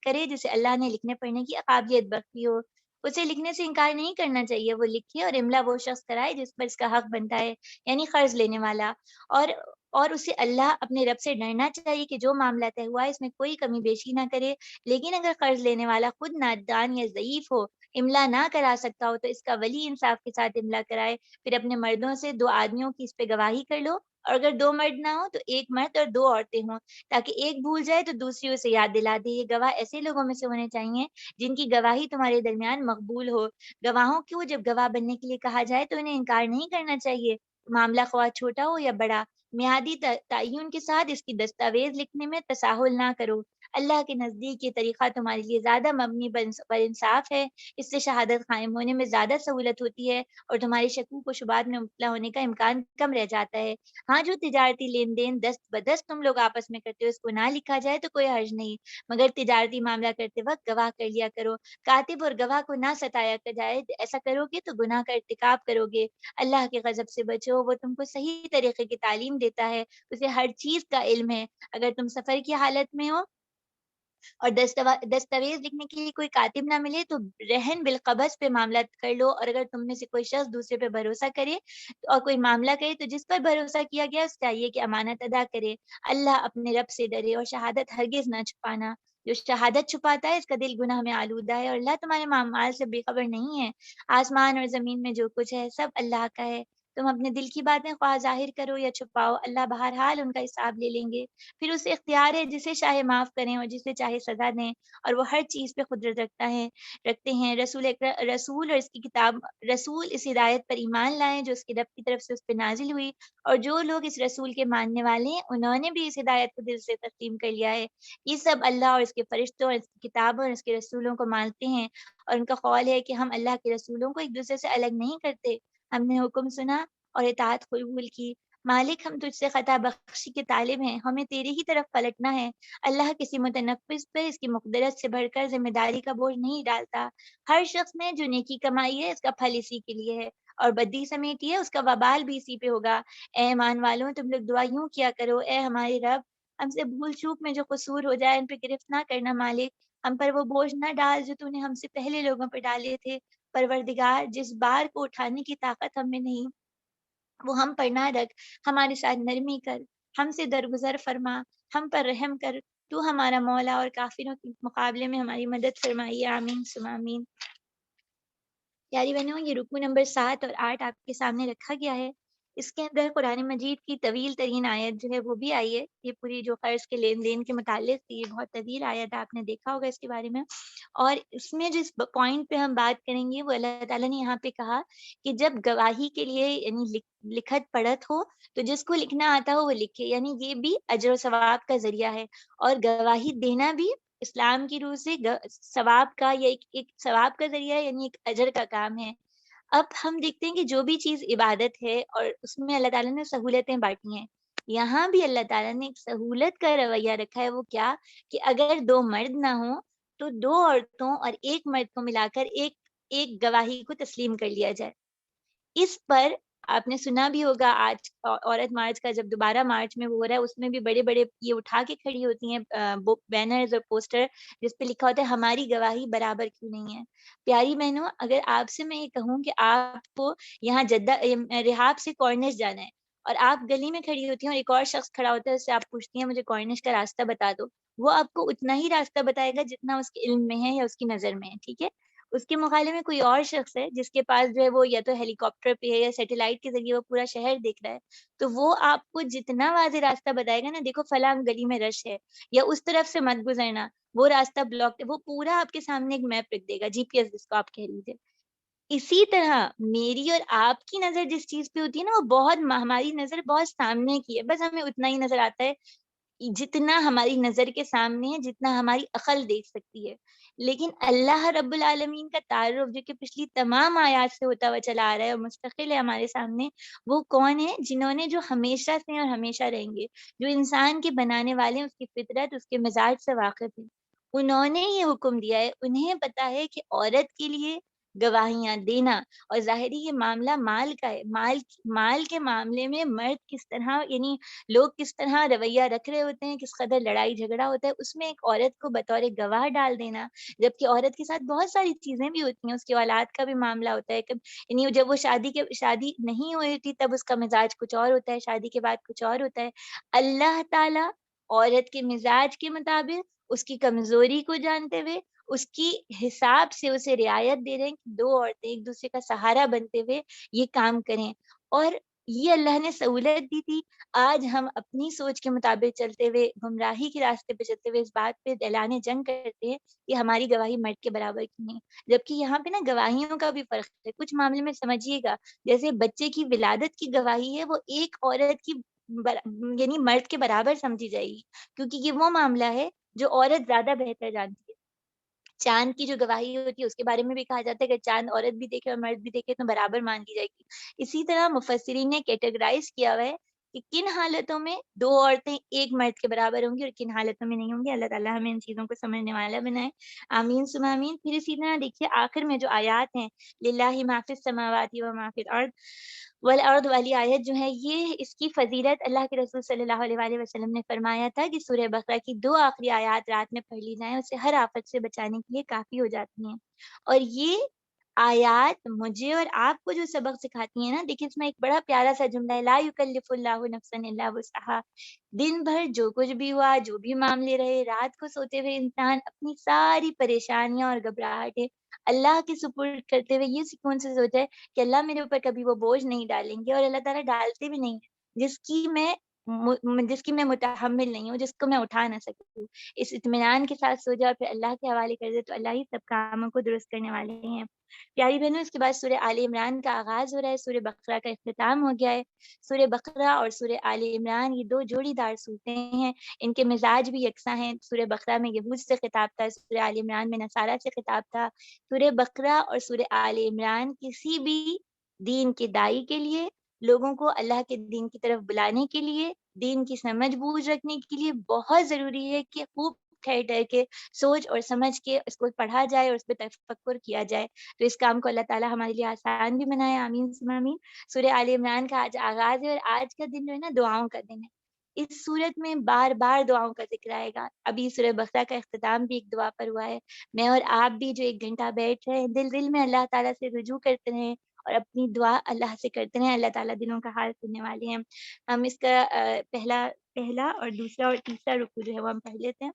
کرے جسے اللہ نے لکھنے پڑھنے کی قابلیت بخشی ہو۔ اسے لکھنے سے انکار نہیں کرنا چاہیے، وہ لکھے اور املا وہ شخص کرائے جس پر اس کا حق بنتا ہے، یعنی قرض لینے والا۔ اور اور اسے اللہ اپنے رب سے ڈرنا چاہیے کہ جو معاملہ طے ہوا ہے اس میں کوئی کمی بیشی نہ کرے۔ لیکن اگر قرض لینے والا خود نادان یا ضعیف ہو، املا نہ کرا سکتا ہو، تو اس کا ولی انصاف کے ساتھ املا کرائے۔ پھر اپنے مردوں سے 2 آدمیوں کی اس پہ گواہی کر لو، اور اگر 2 مرد نہ ہو تو 1 مرد اور 2 عورتیں ہوں، تاکہ ایک بھول جائے تو دوسری اسے یاد دلا دے۔ یہ گواہ ایسے لوگوں میں سے ہونے چاہیے جن کی گواہی تمہارے درمیان مقبول ہو۔ گواہوں کو جب گواہ بننے کے لیے کہا جائے تو انہیں انکار نہیں کرنا چاہیے، معاملہ خواہ چھوٹا ہو یا بڑا۔ میعادی تعین کے ساتھ اس کی دستاویز لکھنے میں تساہل نہ کرو۔ اللہ کے نزدیک یہ طریقہ تمہارے لیے زیادہ مبنی پر انصاف ہے، اس سے شہادت قائم ہونے میں زیادہ سہولت ہوتی ہے اور تمہارے شکوک و شبہات میں مبتلا ہونے کا امکان کم رہ جاتا ہے۔ ہاں، جو تجارتی لین دین دست بدست تم لوگ آپس میں کرتے ہو اس کو نہ لکھا جائے تو کوئی حرج نہیں، مگر تجارتی معاملہ کرتے وقت گواہ کر لیا کرو، کاتب اور گواہ کو نہ ستایا جائے، ایسا کرو گے تو گناہ کا ارتکاب کرو گے۔ اللہ کے غضب سے بچو، وہ تم کو صحیح طریقے کی تعلیم دیتا ہے، اسے ہر چیز کا علم ہے۔ اگر تم سفر کی حالت میں ہو اور دستاویز لکھنے کے لیے کوئی کاتب نہ ملے تو رہن بالقبض پہ معاملہ کر لو، اور اگر تم میں سے کوئی شخص دوسرے پہ بھروسہ کرے اور کوئی معاملہ کرے تو جس پر بھروسہ کیا گیا اس چاہیے کہ امانت ادا کرے۔ اللہ اپنے رب سے ڈرے اور شہادت ہرگز نہ چھپانا، جو شہادت چھپاتا ہے اس کا دل گناہ میں آلودہ ہے، اور اللہ تمہارے اعمال سے بے خبر نہیں ہے۔ آسمان اور زمین میں جو کچھ ہے سب اللہ کا ہے، تم اپنے دل کی باتیں خواہ ظاہر کرو یا چھپاؤ، اللہ بہرحال ان کا حساب لے لیں گے۔ پھر اسے اختیار ہے جسے چاہے معاف کریں اور جسے چاہے سزا دیں، اور وہ ہر چیز پہ قدرت رکھتے ہیں۔ رسول اور اس کی کتاب، رسول اس ہدایت پر ایمان لائیں جو اس کے رب کی طرف سے اس پہ نازل ہوئی، اور جو لوگ اس رسول کے ماننے والے ہیں انہوں نے بھی اس ہدایت کو دل سے تسلیم کر لیا ہے۔ یہ سب اللہ اور اس کے فرشتوں اور اس کی کتابوں اور اس کے رسولوں کو مانتے ہیں، اور ان کا قول ہے کہ ہم اللہ کے رسولوں کو ایک دوسرے سے الگ نہیں کرتے۔ ہم نے حکم سنا اور اطاعت قبول کی۔ مالک، ہم تجھ سے خطا بخشی کے طالب ہیں، ہمیں تیرے ہی طرف پلٹنا ہے۔ اللہ کسی متنفس پر اس کی مقدرت سے بڑھ کر ذمہ داری کا بوجھ نہیں ڈالتا۔ ہر شخص نے جو نیکی کمائی ہے اس کا پھل اسی کے لیے ہے، اور بدی سمیٹی ہے اس کا وبال بھی اسی پہ ہوگا۔ اے ایمان والوں، تم لوگ دعا یوں کیا کرو، اے ہمارے رب، ہم سے بھول چوک میں جو قصور ہو جائے ان پہ گرفت نہ کرنا مالک، ہم پر وہ بوجھ نہ ڈال جو تو نے ہم سے پہلے لوگوں پر ڈالے تھے۔ پروردگار، جس بار کو اٹھانے کی طاقت ہم میں نہیں وہ ہم پر نہ رکھ، ہمارے ساتھ نرمی کر، ہم سے درگزر فرما، ہم پر رحم کر، تو ہمارا مولا اور کافروں کے مقابلے میں ہماری مدد فرمائیے، آمین ثم آمین۔ پیاری بہنوں، یہ رکوع نمبر 7 اور 8 آپ کے سامنے رکھا گیا ہے۔ اس کے اندر قرآن مجید کی طویل ترین آیت جو ہے وہ بھی آئی ہے، یہ پوری جو قرض کے لین دین کے متعلق تھی، یہ بہت طویل آیت ہے، آپ نے دیکھا ہوگا اس کے بارے میں۔ اور اس میں جس پوائنٹ پہ ہم بات کریں گے وہ اللہ تعالیٰ نے یہاں پہ کہا کہ جب گواہی کے لیے یعنی لکھت پڑھت ہو تو جس کو لکھنا آتا ہو وہ لکھے، یعنی یہ بھی اجر و ثواب کا ذریعہ ہے، اور گواہی دینا بھی اسلام کی روح سے ثواب کا یا ایک ثواب کا ذریعہ ہے، یعنی ایک اجر کا کام ہے۔ اب ہم دیکھتے ہیں کہ جو بھی چیز عبادت ہے اور اس میں اللہ تعالیٰ نے سہولتیں بانٹی ہیں، یہاں بھی اللہ تعالیٰ نے ایک سہولت کا رویہ رکھا ہے، وہ کیا کہ اگر 2 مرد نہ ہوں تو 2 عورتوں اور 1 مرد کو ملا کر ایک گواہی کو تسلیم کر لیا جائے۔ اس پر آپ نے سنا بھی ہوگا، آج عورت مارچ کا جب دوبارہ مارچ میں وہ ہو رہا ہے، اس میں بھی بڑے بڑے یہ اٹھا کے کھڑی ہوتی ہیں بینرز اور پوسٹر جس پہ لکھا ہوتا ہے ہماری گواہی برابر کیوں نہیں ہے۔ پیاری بہنوں، اگر آپ سے میں یہ کہوں کہ آپ کو یہاں رحاب سے کارنش جانا ہے اور آپ گلی میں کھڑی ہوتی ہیں اور ایک اور شخص کھڑا ہوتا ہے، اس سے آپ پوچھتی ہیں مجھے کارنش کا راستہ بتا دو، وہ آپ کو اتنا ہی راستہ بتائے گا جتنا اس کے علم میں ہے یا اس کی نظر میں ہے، ٹھیک ہے۔ اس کے مقابلے میں کوئی اور شخص ہے جس کے پاس جو ہے وہ یا تو ہیلی کاپٹر پہ ہے یا سیٹلائٹ کے ذریعے وہ پورا شہر دیکھ رہا ہے، تو وہ آپ کو جتنا واضح راستہ بتائے گا نا، دیکھو فلاں گلی میں رش ہے یا اس طرف سے مت گزرنا، وہ راستہ بلاک ہے، وہ پورا آپ کے سامنے ایک میپ رکھ دے گا، جی پی ایس جس کو آپ کہہ لیجیے۔ اسی طرح میری اور آپ کی نظر جس چیز پہ ہوتی ہے نا، وہ ہماری نظر بہت سامنے کی ہے، بس ہمیں اتنا ہی نظر آتا ہے جتنا ہماری نظر کے سامنے ہے، جتنا ہماری عقل دیکھ سکتی ہے۔ لیکن اللہ رب العالمین کا تعارف جو کہ پچھلی تمام آیات سے ہوتا ہوا چلا آ رہا ہے اور مستقل ہے ہمارے سامنے، وہ کون ہے؟ جنہوں نے جو ہمیشہ سے اور ہمیشہ رہیں گے، جو انسان کے بنانے والے اس کی فطرت، اس کے مزاج سے واقف ہیں، انہوں نے یہ حکم دیا ہے، انہیں پتا ہے کہ عورت کے لیے گواہیاں دینا، اور ظاہری یہ معاملہ مال کا ہے، مال کے معاملے میں مرد کس طرح یعنی لوگ کس طرح رویہ رکھ رہے ہوتے ہیں، کس قدر لڑائی جھگڑا ہوتا ہے، اس میں ایک عورت کو بطور گواہ ڈال دینا، جبکہ عورت کے ساتھ بہت ساری چیزیں بھی ہوتی ہیں، اس کی اولاد کا بھی معاملہ ہوتا ہے، یعنی جب وہ شادی نہیں ہوئی ہوتی تب اس کا مزاج کچھ اور ہوتا ہے، شادی کے بعد کچھ اور ہوتا ہے۔ اللہ تعالیٰ عورت کے مزاج کے مطابق، اس کی کمزوری کو جانتے ہوئے، اس کی حساب سے اسے رعایت دے رہے ہیں کہ 2 عورتیں ایک دوسرے کا سہارا بنتے ہوئے یہ کام کریں، اور یہ اللہ نے سہولت دی تھی۔ آج ہم اپنی سوچ کے مطابق چلتے ہوئے، گمراہی کے راستے پہ چلتے ہوئے اس بات پہ اعلان جنگ کرتے ہیں کہ ہماری گواہی مرد کے برابر کی نہیں، جبکہ یہاں پہ نا گواہیوں کا بھی فرق ہے۔ کچھ معاملے میں سمجھیے گا، جیسے بچے کی ولادت کی گواہی ہے وہ ایک عورت کی یعنی مرد کے برابر سمجھی جائے گی، کیونکہ یہ وہ معاملہ ہے جو عورت زیادہ بہتر جانتی ہے۔ چاند کی جو گواہی ہوتی ہے اس کے بارے میں بھی کہا جاتا ہے کہ چاند عورت بھی دیکھے اور مرد بھی دیکھے تو برابر مان لی جائے گی۔ اسی طرح مفسرین نے کیٹیگرائز کیا ہوا ہے کہ کن حالتوں میں دو عورتیں ایک مرد کے برابر ہوں گی اور کن حالتوں میں نہیں ہوں گی۔ اللہ تعالیٰ ہمیں ان چیزوں کو سمجھنے والا بنائے، آمین ثم آمین۔ پھر اسی طرح دیکھیے آخر میں جو آیات ہیں، للہ ما فی السماوات و ما فی الارض والارض والی آیت جو ہے، یہ اس کی فضیلت اللہ کے رسول صلی اللہ علیہ وآلہ وسلم نے فرمایا تھا کہ سورہ بقرہ کی 2 آخری آیات رات میں پڑھ لی جائیں، اسے ہر آفت سے بچانے کے لیے کافی ہو جاتی ہیں۔ اور یہ آیات مجھے اور آپ کو جو سبق سکھاتی ہیں نا، دیکھیے اس میں ایک بڑا پیارا سا جملہ ہے، لا یکلف اللہ نفسا الا وسعها۔ دن بھر جو کچھ بھی ہوا، جو بھی معاملے رہے، رات کو سوتے ہوئے انسان اپنی ساری پریشانیاں اور گھبراہٹیں اللہ کے سپرد کرتے ہوئے یہ سکون سے سوچے کہ اللہ میرے اوپر کبھی وہ بوجھ نہیں ڈالیں گے، اور اللہ تعالیٰ ڈالتے بھی نہیں ہیں، جس کی میں متحمل نہیں ہوں، جس کو میں اٹھا نہ سکتی ہوں۔ اس اطمینان کے ساتھ سو جاؤ اور پھر اللہ کے حوالے کر دے تو اللہ ہی سب کاموں کو درست کرنے والے ہیں۔ پیاری بہنوں، اس کے بعد سورہ آل عمران کا آغاز ہو رہا ہے، سورہ بقرہ کا اختتام ہو گیا ہے۔ سورہ بقرہ اور سورہ آل عمران یہ 2 جوڑی دار صورتیں ہیں، ان کے مزاج بھی یکساں ہیں۔ سورہ بقرہ میں یہود سے خطاب تھا، سورہ آل عمران میں نصارہ سے خطاب تھا۔ سورہ بقرہ اور سورہ آل عمران کسی بھی دین کے داعی کے لیے، لوگوں کو اللہ کے دین کی طرف بلانے کے لیے، دین کی سمجھ بوجھ رکھنے کے لیے بہت ضروری ہے کہ خوب ٹھہر ٹھہر کے سوچ اور سمجھ کے اس کو پڑھا جائے اور اس پہ تفکر کیا جائے۔ تو اس کام کو اللہ تعالیٰ ہمارے لیے آسان بھی بنائے، آمین ثم آمین۔ سورہ آل عمران کا آج آغاز ہے اور آج کا دن جو ہے نا دعاؤں کا دن ہے۔ اس صورت میں بار بار دعاؤں کا ذکر آئے گا۔ ابھی سورہ بقرہ کا اختتام بھی ایک دعا پر ہوا ہے۔ میں اور آپ بھی جو 1 گھنٹہ بیٹھ رہے ہیں، دل میں اللہ تعالیٰ سے رجوع کرتے رہیں اور اپنی دعا اللہ سے کرتے رہیں، اللہ تعالیٰ دلوں کا حال سننے والے ہیں۔ ہم اس کا پہلا اور دوسرا اور تیسرا رکوع جو ہے وہ ہم پڑھ لیتے ہیں۔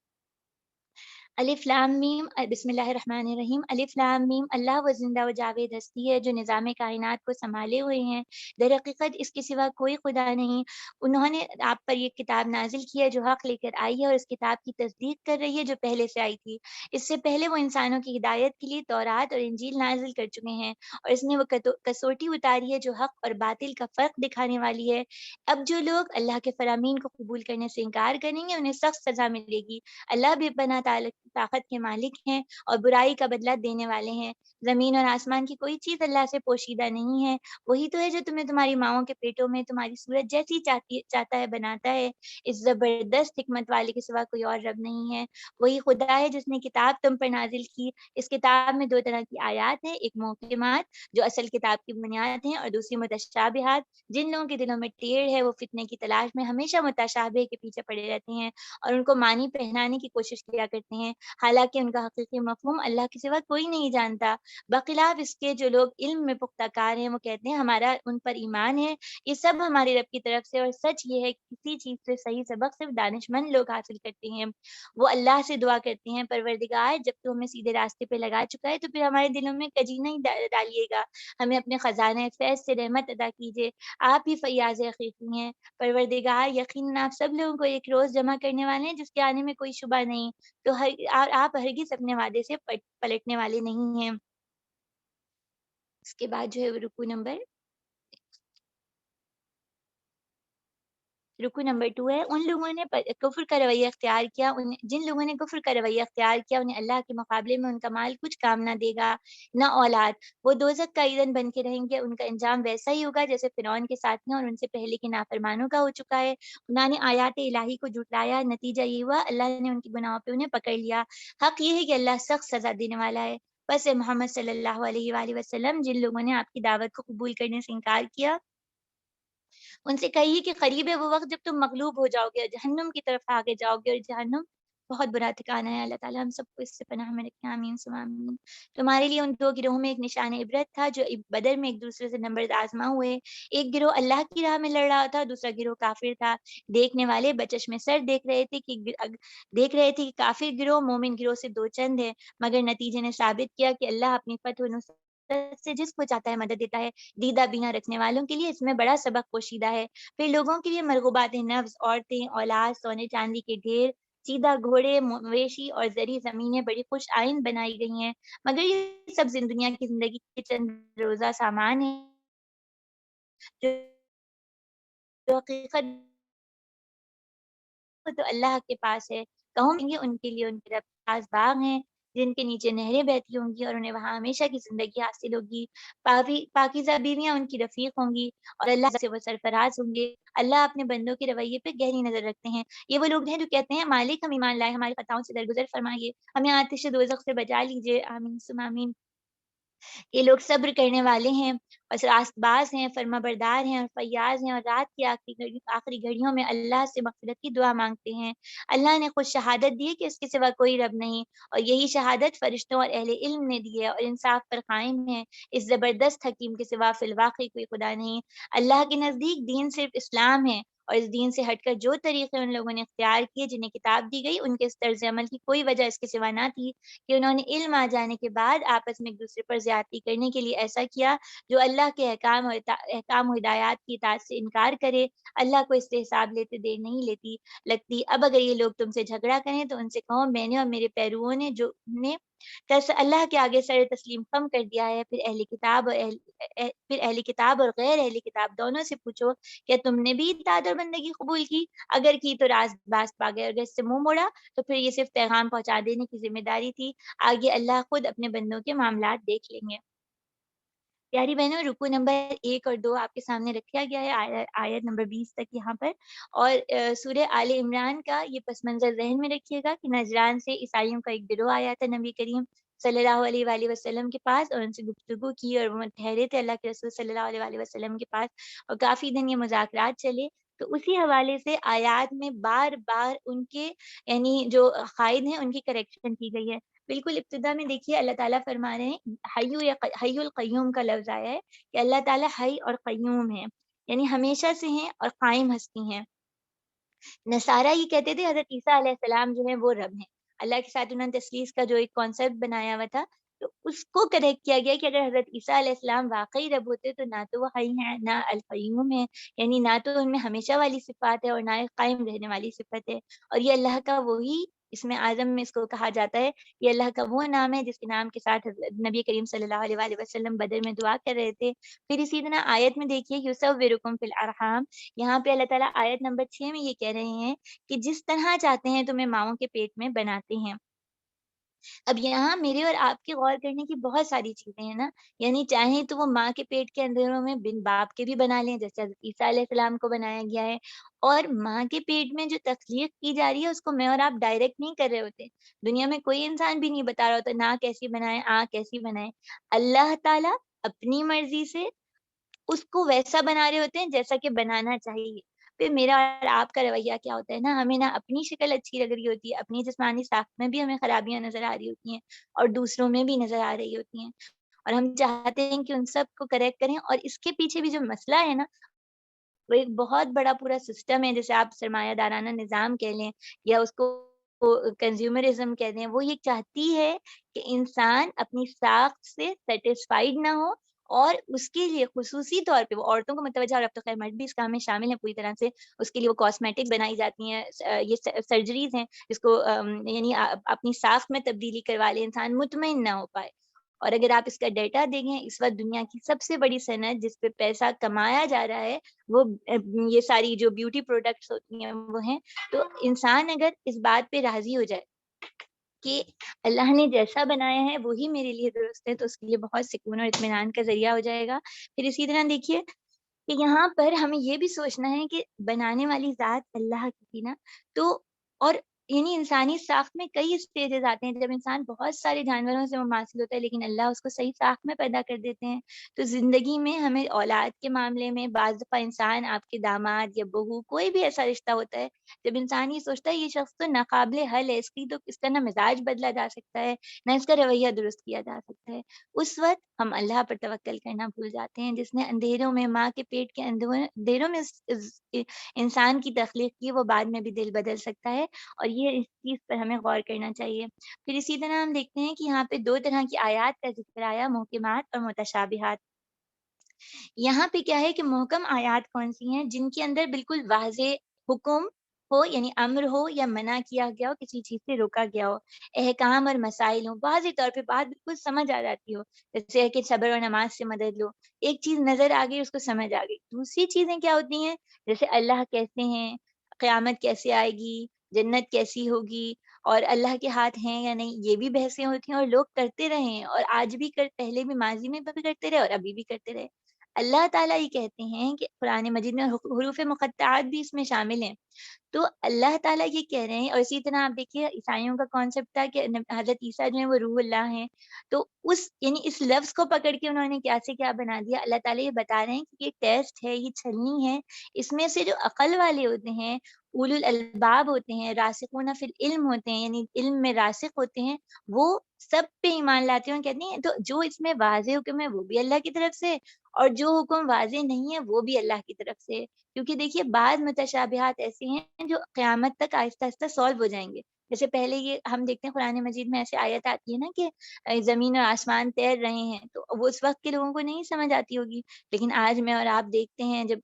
الف لام میم، بسم اللہ الرحمن الرحیم۔ الف لام میم، اللہ وہ زندہ و جاوید ہستی ہے جو نظام کائنات کو سنبھالے ہوئے ہیں، در حقیقت اس کے سوا کوئی خدا نہیں۔ انہوں نے آپ پر یہ کتاب نازل کی ہے جو حق لے کر آئی ہے اور اس کتاب کی تصدیق کر رہی ہے جو پہلے سے آئی تھی۔ اس سے پہلے وہ انسانوں کی ہدایت کے لیے تورات اور انجیل نازل کر چکے ہیں، اور اس نے وہ کسوٹی اتاری ہے جو حق اور باطل کا فرق دکھانے والی ہے۔ اب جو لوگ اللہ کے فرامین کو قبول کرنے سے انکار کریں گے انہیں سخت سزا ملے گی۔ اللہ بے پناہ طاقت کے مالک ہیں اور برائی کا بدلہ دینے والے ہیں۔ زمین اور آسمان کی کوئی چیز اللہ سے پوشیدہ نہیں ہے، وہی تو ہے جو تمہیں تمہاری ماؤں کے پیٹوں میں تمہاری صورت جیسی چاہتا ہے بناتا ہے۔ اس زبردست حکمت والے کے سوا کوئی اور رب نہیں ہے۔ وہی خدا ہے جس نے کتاب تم پر نازل کی۔ اس کتاب میں 2 طرح کی آیات ہیں، ایک محکمات جو اصل کتاب کی بنیاد ہیں، اور دوسری متشابہات۔ جن لوگوں کے دلوں میں ٹیڑھ ہے وہ فتنے کی تلاش میں ہمیشہ متشابہ کے پیچھے پڑے رہتے ہیں اور ان کو معنی پہنانے کی کوشش کیا کرتے ہیں، حالانکہ ان کا حقیقی مفہوم اللہ کے سوا کوئی نہیں جانتا۔ بخلاف اس کے جو لوگ علم میں پختہ کار ہیں وہ کہتے ہیں ہمارا ان پر ایمان ہے، یہ سب ہمارے رب کی طرف سے، اور سچ یہ ہے کہ کسی چیز سے صحیح سبق صرف دانش مند لوگ حاصل کرتے ہیں۔ وہ اللہ سے دعا کرتے ہیں، پروردگار جب تو ہمیں سیدھے راستے پہ لگا چکا ہے تو پھر ہمارے دلوں میں کجی نہیں ڈالیے گا، ہمیں اپنے خزانہ فیض سے رحمت عطا کیجیے، آپ ہی فیاض حقیقی ہیں۔ پروردگار یقیناً آپ سب لوگوں کو ایک روز جمع کرنے والے ہیں جس کے آنے میں کوئی شبہ نہیں، تو آپ ہرگز اپنے وعدے سے پلٹنے والے نہیں ہیں۔ اس کے بعد جو ہے رکو نمبر 2 ہے، ان لوگوں نے کفر کا رویہ اختیار کیا، جن لوگوں نے کفر کا رویہ اختیار کیا انہیں اللہ کے مقابلے میں ان کا مال کچھ کام نہ دے گا، نہ اولاد، وہ دوزخ کا ایندھن بن کے رہیں گے، ان کا انجام ویسا ہی ہوگا جیسے فرعون کے ساتھیوں اور ان سے پہلے کے نافرمانوں کا ہو چکا ہے۔ انہوں نے آیات الہی کو جھٹلایا، نتیجہ یہ ہوا اللہ نے ان کی گناہوں پہ انہیں پکڑ لیا۔ حق یہ ہے کہ اللہ سخت سزا دینے والا ہے۔ بس محمد صلی اللہ علیہ وآلہ وسلم، جن لوگوں نے آپ کی دعوت کو قبول کرنے سے انکار کیا ان سے کہیے کہ قریب ہے وہ وقت جب تم مغلوب ہو جاؤ گے اور جہنم کی طرف آگے جاؤ گے، اور جہنم بہت برا ٹھکانہ ہے۔ اللہ تعالیٰ ہم سب کو اس سے پناہ میں رکھے، آمین ثم آمین۔ تمہارے لیے ان 2 گروہوں میں ایک نشان عبرت تھا جو بدر میں ایک دوسرے سے نمبر آزما ہوئے، ایک گروہ اللہ کی راہ میں لڑ رہا تھا، دوسرا گروہ کافر تھا۔ دیکھنے والے بچش میں سر دیکھ رہے تھے کہ کافر گروہ مومن گروہ سے 2 چند ہے، مگر نتیجے نے ثابت کیا کہ اللہ اپنی فتح و نصرت سے جس کو چاہتا ہے مدد دیتا ہے۔ دیدہ بینا رکھنے والوں کے لیے اس میں بڑا سبق پوشیدہ ہے۔ پھر لوگوں کے لیے مرغوبات نفس، عورتیں، اولاد، سونے چاندی کے ڈھیر، سیدھا گھوڑے، مویشی اور زرعی زمینیں بڑی خوش آئند بنائی گئی ہیں، مگر یہ سب دنیا کی زندگی کے چند روزہ سامان ہیں جو حقیقت تو اللہ کے پاس ہے، کہوں گے ان کے لیے ان کے رب کے پاس باغ ہیں جن کے نیچے نہریں بہتی ہوں گی اور انہیں وہاں ہمیشہ کی زندگی حاصل ہوگی، پاکیزہ بیویاں ان کی رفیق ہوں گی اور اللہ سے وہ سرفراز ہوں گے۔ اللہ اپنے بندوں کے رویے پہ گہری نظر رکھتے ہیں۔ یہ وہ لوگ ہیں جو کہتے ہیں مالک ہم ایمان لائے، ہماری خطاؤں سے درگزر فرمائیے، ہمیں آتش دوزخ سے بچا لیجیے، آمین ثم آمین۔ یہ لوگ صبر کرنے والے ہیں اور راست باز ہیں، فرما بردار ہیں اور فیاض ہیں، اور رات کی آخری گھڑیوں میں اللہ سے مغفرت کی دعا مانگتے ہیں۔ اللہ نے خود شہادت دی ہے کہ اس کے سوا کوئی رب نہیں، اور یہی شہادت فرشتوں اور اہل علم نے دی ہے، اور انصاف پر قائم ہے۔ اس زبردست حکیم کے سوا فی الواقع کوئی خدا نہیں۔ اللہ کے نزدیک دین صرف اسلام ہے، اور اس دین سے ہٹ کر جو طریقے ان لوگوں نے اختیار کیے جنہیں کتاب دی گئی، ان کے اس طرز عمل کی کوئی وجہ اس کے سوا نہ تھی کہ انہوں نے علم آ جانے کے بعد آپس میں ایک دوسرے پر زیادتی کرنے کے لیے ایسا کیا جو اللہ کے احکام و ہدایات کی اطاعت سے انکار کرے۔ اللہ کو اس سے حساب لیتے دیر نہیں لگتی۔ اب اگر یہ لوگ تم سے جھگڑا کریں تو ان سے کہو میں نے اور میرے پیرووں نے جو نے اللہ کے آگے سر تسلیم خم کر دیا ہے۔ پھر اہل کتاب اور غیر اہل کتاب دونوں سے پوچھو کیا تم نے بھی اطاعت اور بندگی قبول کی؟ اگر کی تو راز باز پا گئے، اگر اس سے منہ موڑا تو پھر یہ صرف پیغام پہنچا دینے کی ذمہ داری تھی، آگے اللہ خود اپنے بندوں کے معاملات دیکھ لیں گے۔ پیاری بہنوں، رکوع نمبر 1 اور 2 آپ کے سامنے رکھا گیا ہے، آیت نمبر 20 تک یہاں پر، اور سورہ آل عمران کا یہ پس منظر ذہن میں رکھیے گا کہ نجران سے عیسائیوں کا ایک گروہ آیا تھا نبی کریم صلی اللہ علیہ وآلہ وسلم کے پاس، اور ان سے گفتگو کی، اور وہ ٹھہرے تھے اللہ کے رسول صلی اللہ علیہ وآلہ وسلم کے پاس، اور کافی دن یہ مذاکرات چلے۔ تو اسی حوالے سے آیات میں بار بار ان کے یعنی جو قائد ہیں ان کی کریکشن کی گئی ہے۔ بالکل ابتدا میں دیکھیے اللہ تعالیٰ فرما رہے ہیں حی القیوم کا لفظ آیا ہے کہ اللہ تعالیٰ حی اور قیوم ہے، یعنی ہمیشہ سے ہیں اور قائم ہستی ہیں۔ نصارہ یہ کہتے تھے حضرت عیسیٰ علیہ السلام جو ہیں وہ رب ہیں، اللہ کے ساتھ انہوں نے تثلیث کا جو ایک کانسیپٹ بنایا ہوا تھا، تو اس کو کریکٹ کیا گیا کہ اگر حضرت عیسیٰ علیہ السلام واقعی رب ہوتے تو نہ تو وہ حی ہیں نہ القیوم ہے، یعنی نہ تو ان میں ہمیشہ والی صفات ہے اور نہ قائم رہنے والی صفت ہے، اور یہ اللہ کا وہی اسم اعظم میں اس کو کہا جاتا ہے، یہ اللہ کا وہ نام ہے جس کے نام کے ساتھ حضرت نبی کریم صلی اللہ علیہ وآلہ وسلم بدر میں دعا کر رہے تھے۔ پھر اسی طرح آیت میں دیکھیے یصورکم فی الارحام، یہاں پہ اللہ تعالیٰ آیت نمبر 6 میں یہ کہہ رہے ہیں کہ جس طرح چاہتے ہیں تمہیں ماؤں کے پیٹ میں بناتے ہیں۔ اب یہاں میرے اور آپ کے غور کرنے کی بہت ساری چیزیں ہیں نا، یعنی چاہیں تو وہ ماں کے پیٹ کے اندروں میں بن باپ کے بھی بنا لیں جیسے حضرت عیسیٰ علیہ السلام کو بنایا گیا ہے، اور ماں کے پیٹ میں جو تخلیق کی جا رہی ہے اس کو میں اور آپ ڈائریکٹ نہیں کر رہے ہوتے، دنیا میں کوئی انسان بھی نہیں بتا رہا ہوتا نہ کیسی بنائے کیسی بنائے، اللہ تعالیٰ اپنی مرضی سے اس کو ویسا بنا رہے ہوتے ہیں جیسا کہ بنانا چاہیے۔ پھر میرا اور آپ کا رویہ کیا ہوتا ہے نا، ہمیں نہ اپنی شکل اچھی لگ رہی ہوتی ہے، اپنی جسمانی ساخت میں بھی ہمیں خرابیاں نظر آ رہی ہوتی ہیں اور دوسروں میں بھی نظر آ رہی ہوتی ہیں، اور ہم چاہتے ہیں کہ ان سب کو کریکٹ کریں، اور اس کے پیچھے بھی جو مسئلہ ہے نا وہ ایک بہت بڑا پورا سسٹم ہے، جیسے آپ سرمایہ دارانہ نظام کہہ لیں یا اس کو کنزیومرزم کہہ دیں، وہ یہ چاہتی ہے کہ انسان اپنی ساخت سے سیٹسفائیڈ نہ ہو، اور اس کے لیے خصوصی طور پہ وہ عورتوں کو متوجہ، اور اب تو خیر مرد بھی اس کام میں شامل ہیں پوری طرح سے، اس کے لیے وہ کاسمیٹک بنائی جاتی ہیں، یہ سرجریز ہیں جس کو یعنی اپنی ساخت میں تبدیلی کروا لے انسان مطمئن نہ ہو پائے۔ اور اگر آپ اس کا ڈیٹا دیکھیں، اس وقت دنیا کی سب سے بڑی صنعت جس پہ پیسہ کمایا جا رہا ہے وہ یہ ساری جو بیوٹی پروڈکٹس ہوتی ہیں وہ ہیں، تو انسان اگر اس بات پہ راضی ہو جائے کہ اللہ نے جیسا بنایا ہے وہی میرے لیے درست ہے، تو اس کے لیے بہت سکون اور اطمینان کا ذریعہ ہو جائے گا۔ پھر اسی طرح دیکھیے کہ یہاں پر ہمیں یہ بھی سوچنا ہے کہ بنانے والی ذات اللہ کی تھی نا، تو اور یعنی انسانی ساخت میں کئی اسٹیجز آتے ہیں، جب انسان بہت سارے جانوروں سے مماثل ہوتا ہے لیکن اللہ اس کو صحیح ساخت میں پیدا کر دیتے ہیں، تو زندگی میں ہمیں اولاد کے معاملے میں بعض دفعہ انسان آپ کے داماد یا بہو کوئی بھی ایسا رشتہ ہوتا ہے جب انسان یہ سوچتا ہے یہ شخص تو ناقابل حل ہے، اس کا نہ مزاج بدلا جا سکتا ہے نہ اس کا رویہ درست کیا جا سکتا ہے، اس وقت ہم اللہ پر توکل کرنا بھول جاتے ہیں جس نے اندھیروں میں ماں کے پیٹ کے اندھیروں میں انسان کی تخلیق کی، وہ بعد میں بھی دل بدل سکتا ہے، اور یہ اس چیز پر ہمیں غور کرنا چاہیے۔ پھر اسی طرح ہم دیکھتے ہیں کہ یہاں پہ 2 طرح کی آیات کا ذکر آیا، محکمات اور متشابہات۔ یہاں پہ کیا ہے کہ محکم آیات کون سی ہیں جن کے اندر بالکل واضح حکم ہو، یعنی امر ہو یا منع کیا گیا ہو، کسی چیز سے روکا گیا ہو، احکام اور مسائل ہوں، واضح طور پہ بات بالکل سمجھ آ جاتی ہو، جیسے ہے کہ صبر اور نماز سے مدد لو، ایک چیز نظر آ گئی اس کو سمجھ آ گئی۔ دوسری چیزیں کیا ہوتی ہیں، جیسے اللہ کیسے ہیں، قیامت کیسے آئے گی، جنت کیسی ہوگی اور اللہ کے ہاتھ ہیں یا نہیں، یہ بھی بحثیں ہوتی ہیں اور لوگ کرتے رہے ہیں، اور آج بھی پہلے بھی ماضی میں بھی کرتے رہے اور ابھی بھی کرتے رہے۔ اللہ تعالیٰ یہ کہتے ہیں کہ قرآن مجید میں حروف مقطعات بھی اس میں شامل ہیں۔ تو اللہ تعالیٰ یہ کہہ رہے ہیں، اور اسی طرح آپ دیکھیے عیسائیوں کا کانسیپٹ تھا کہ حضرت عیسیٰ جو ہیں وہ روح اللہ ہیں، تو یعنی اس لفظ کو پکڑ کے انہوں نے کیا سے کیا بنا دیا۔ اللہ تعالیٰ یہ بتا رہے ہیں کہ یہ ٹیسٹ ہے، یہ چھلنی ہے، اس میں سے جو عقل والے ہوتے ہیں، اولو الالباب ہوتے ہیں، راسخون فی العلم ہوتے ہیں، یعنی علم میں راسخ ہوتے ہیں، وہ سب پہ ایمان لاتے ہیں اور کہتے ہیں تو جو اس میں واضح حکم ہے وہ بھی اللہ کی طرف سے، اور جو حکم واضح نہیں ہے وہ بھی اللہ کی طرف سے۔ کیونکہ دیکھیے بعض متشابہات ایسے ہیں جو قیامت تک آہستہ آہستہ سالو ہو جائیں گے۔ جیسے پہلے یہ ہم دیکھتے ہیں قرآن مجید میں ایسے آیت آتی ہے نا کہ زمین اور آسمان تیر رہے ہیں، تو وہ اس وقت کے لوگوں کو نہیں سمجھ آتی ہوگی، لیکن آج میں اور آپ دیکھتے ہیں جب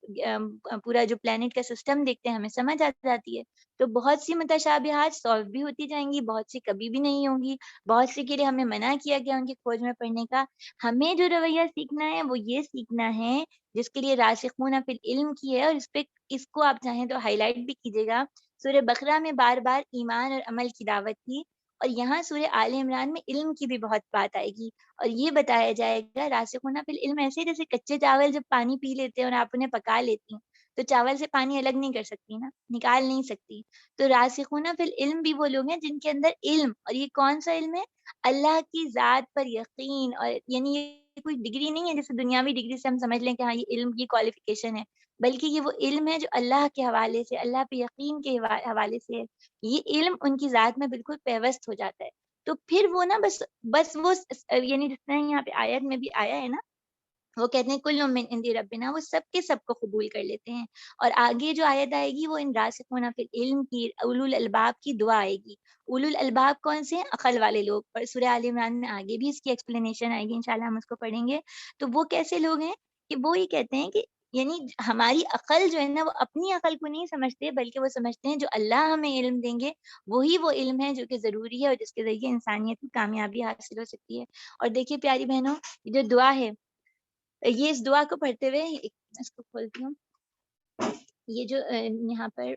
پورا جو پلانٹ کا سسٹم دیکھتے ہیں ہمیں سمجھ آ جاتی ہے۔ تو بہت سی متشابہات سالو بھی ہوتی جائیں گی، بہت سی کبھی بھی نہیں ہوں گی، بہت سی کے لیے ہمیں منع کیا گیا ان کی کھوج میں پڑھنے کا۔ ہمیں جو رویہ سیکھنا ہے وہ یہ سیکھنا ہے جس کے لیے راسخون فی العلم کی ہے، اور اس کو آپ چاہیں تو ہائی لائٹ بھی کیجیے گا۔ سورہ بقرہ میں بار بار ایمان اور عمل کی دعوت تھی، اور یہاں سورہ آل عمران میں علم کی بھی بہت بات آئے گی، اور یہ بتایا جائے گا راسخون فی العلم ایسے جیسے کچے چاول جب پانی پی لیتے ہیں اور آپ انہیں پکا لیتی ہیں تو چاول سے پانی الگ نہیں کر سکتی نا، نکال نہیں سکتی۔ تو راسخون فی العلم بھی وہ لوگ ہیں جن کے اندر علم، اور یہ کون سا علم ہے؟ اللہ کی ذات پر یقین، اور یعنی یہ کوئی ڈگری نہیں ہے جیسے دنیاوی ڈگری سے ہم سمجھ لیں کہ ہاں یہ علم کی کوالیفیکیشن ہے، بلکہ یہ وہ علم ہے جو اللہ کے حوالے سے، اللہ پہ یقین کے حوالے سے ہے۔ یہ علم ان کی ذات میں بالکل پیوست ہو جاتا ہے، تو پھر وہ نا بس وہ یعنی جس طرح یہاں پہ آیت میں بھی آیا ہے نا، وہ کہتے ہیں کل من عند ربنا، وہ سب کے سب کو قبول کر لیتے ہیں۔ اور آگے جو آیت آئے گی وہ ان راسخون فی العلم کی، اولو الالباب کی دعا آئے گی۔ اولو الالباب کون سے ہیں؟ عقل والے لوگ، اور سورہ آل عمران میں آگے بھی اس کی ایکسپلینیشن آئے گی، انشاءاللہ ہم اس کو پڑھیں گے۔ تو وہ کیسے لوگ ہیں کہ وہ یہ کہتے ہیں کہ یعنی ہماری عقل جو ہے نا وہ اپنی عقل کو نہیں سمجھتے، بلکہ وہ سمجھتے ہیں جو اللہ ہمیں علم دیں گے وہی وہ علم ہے جو کہ ضروری ہے اور جس کے ذریعے انسانیت کی کامیابی حاصل ہو سکتی ہے۔ اور دیکھیے پیاری بہنوں، یہ جو دعا ہے، یہ اس دعا کو پڑھتے ہوئے اس کو کھولتی ہوں، یہ جو یہاں پر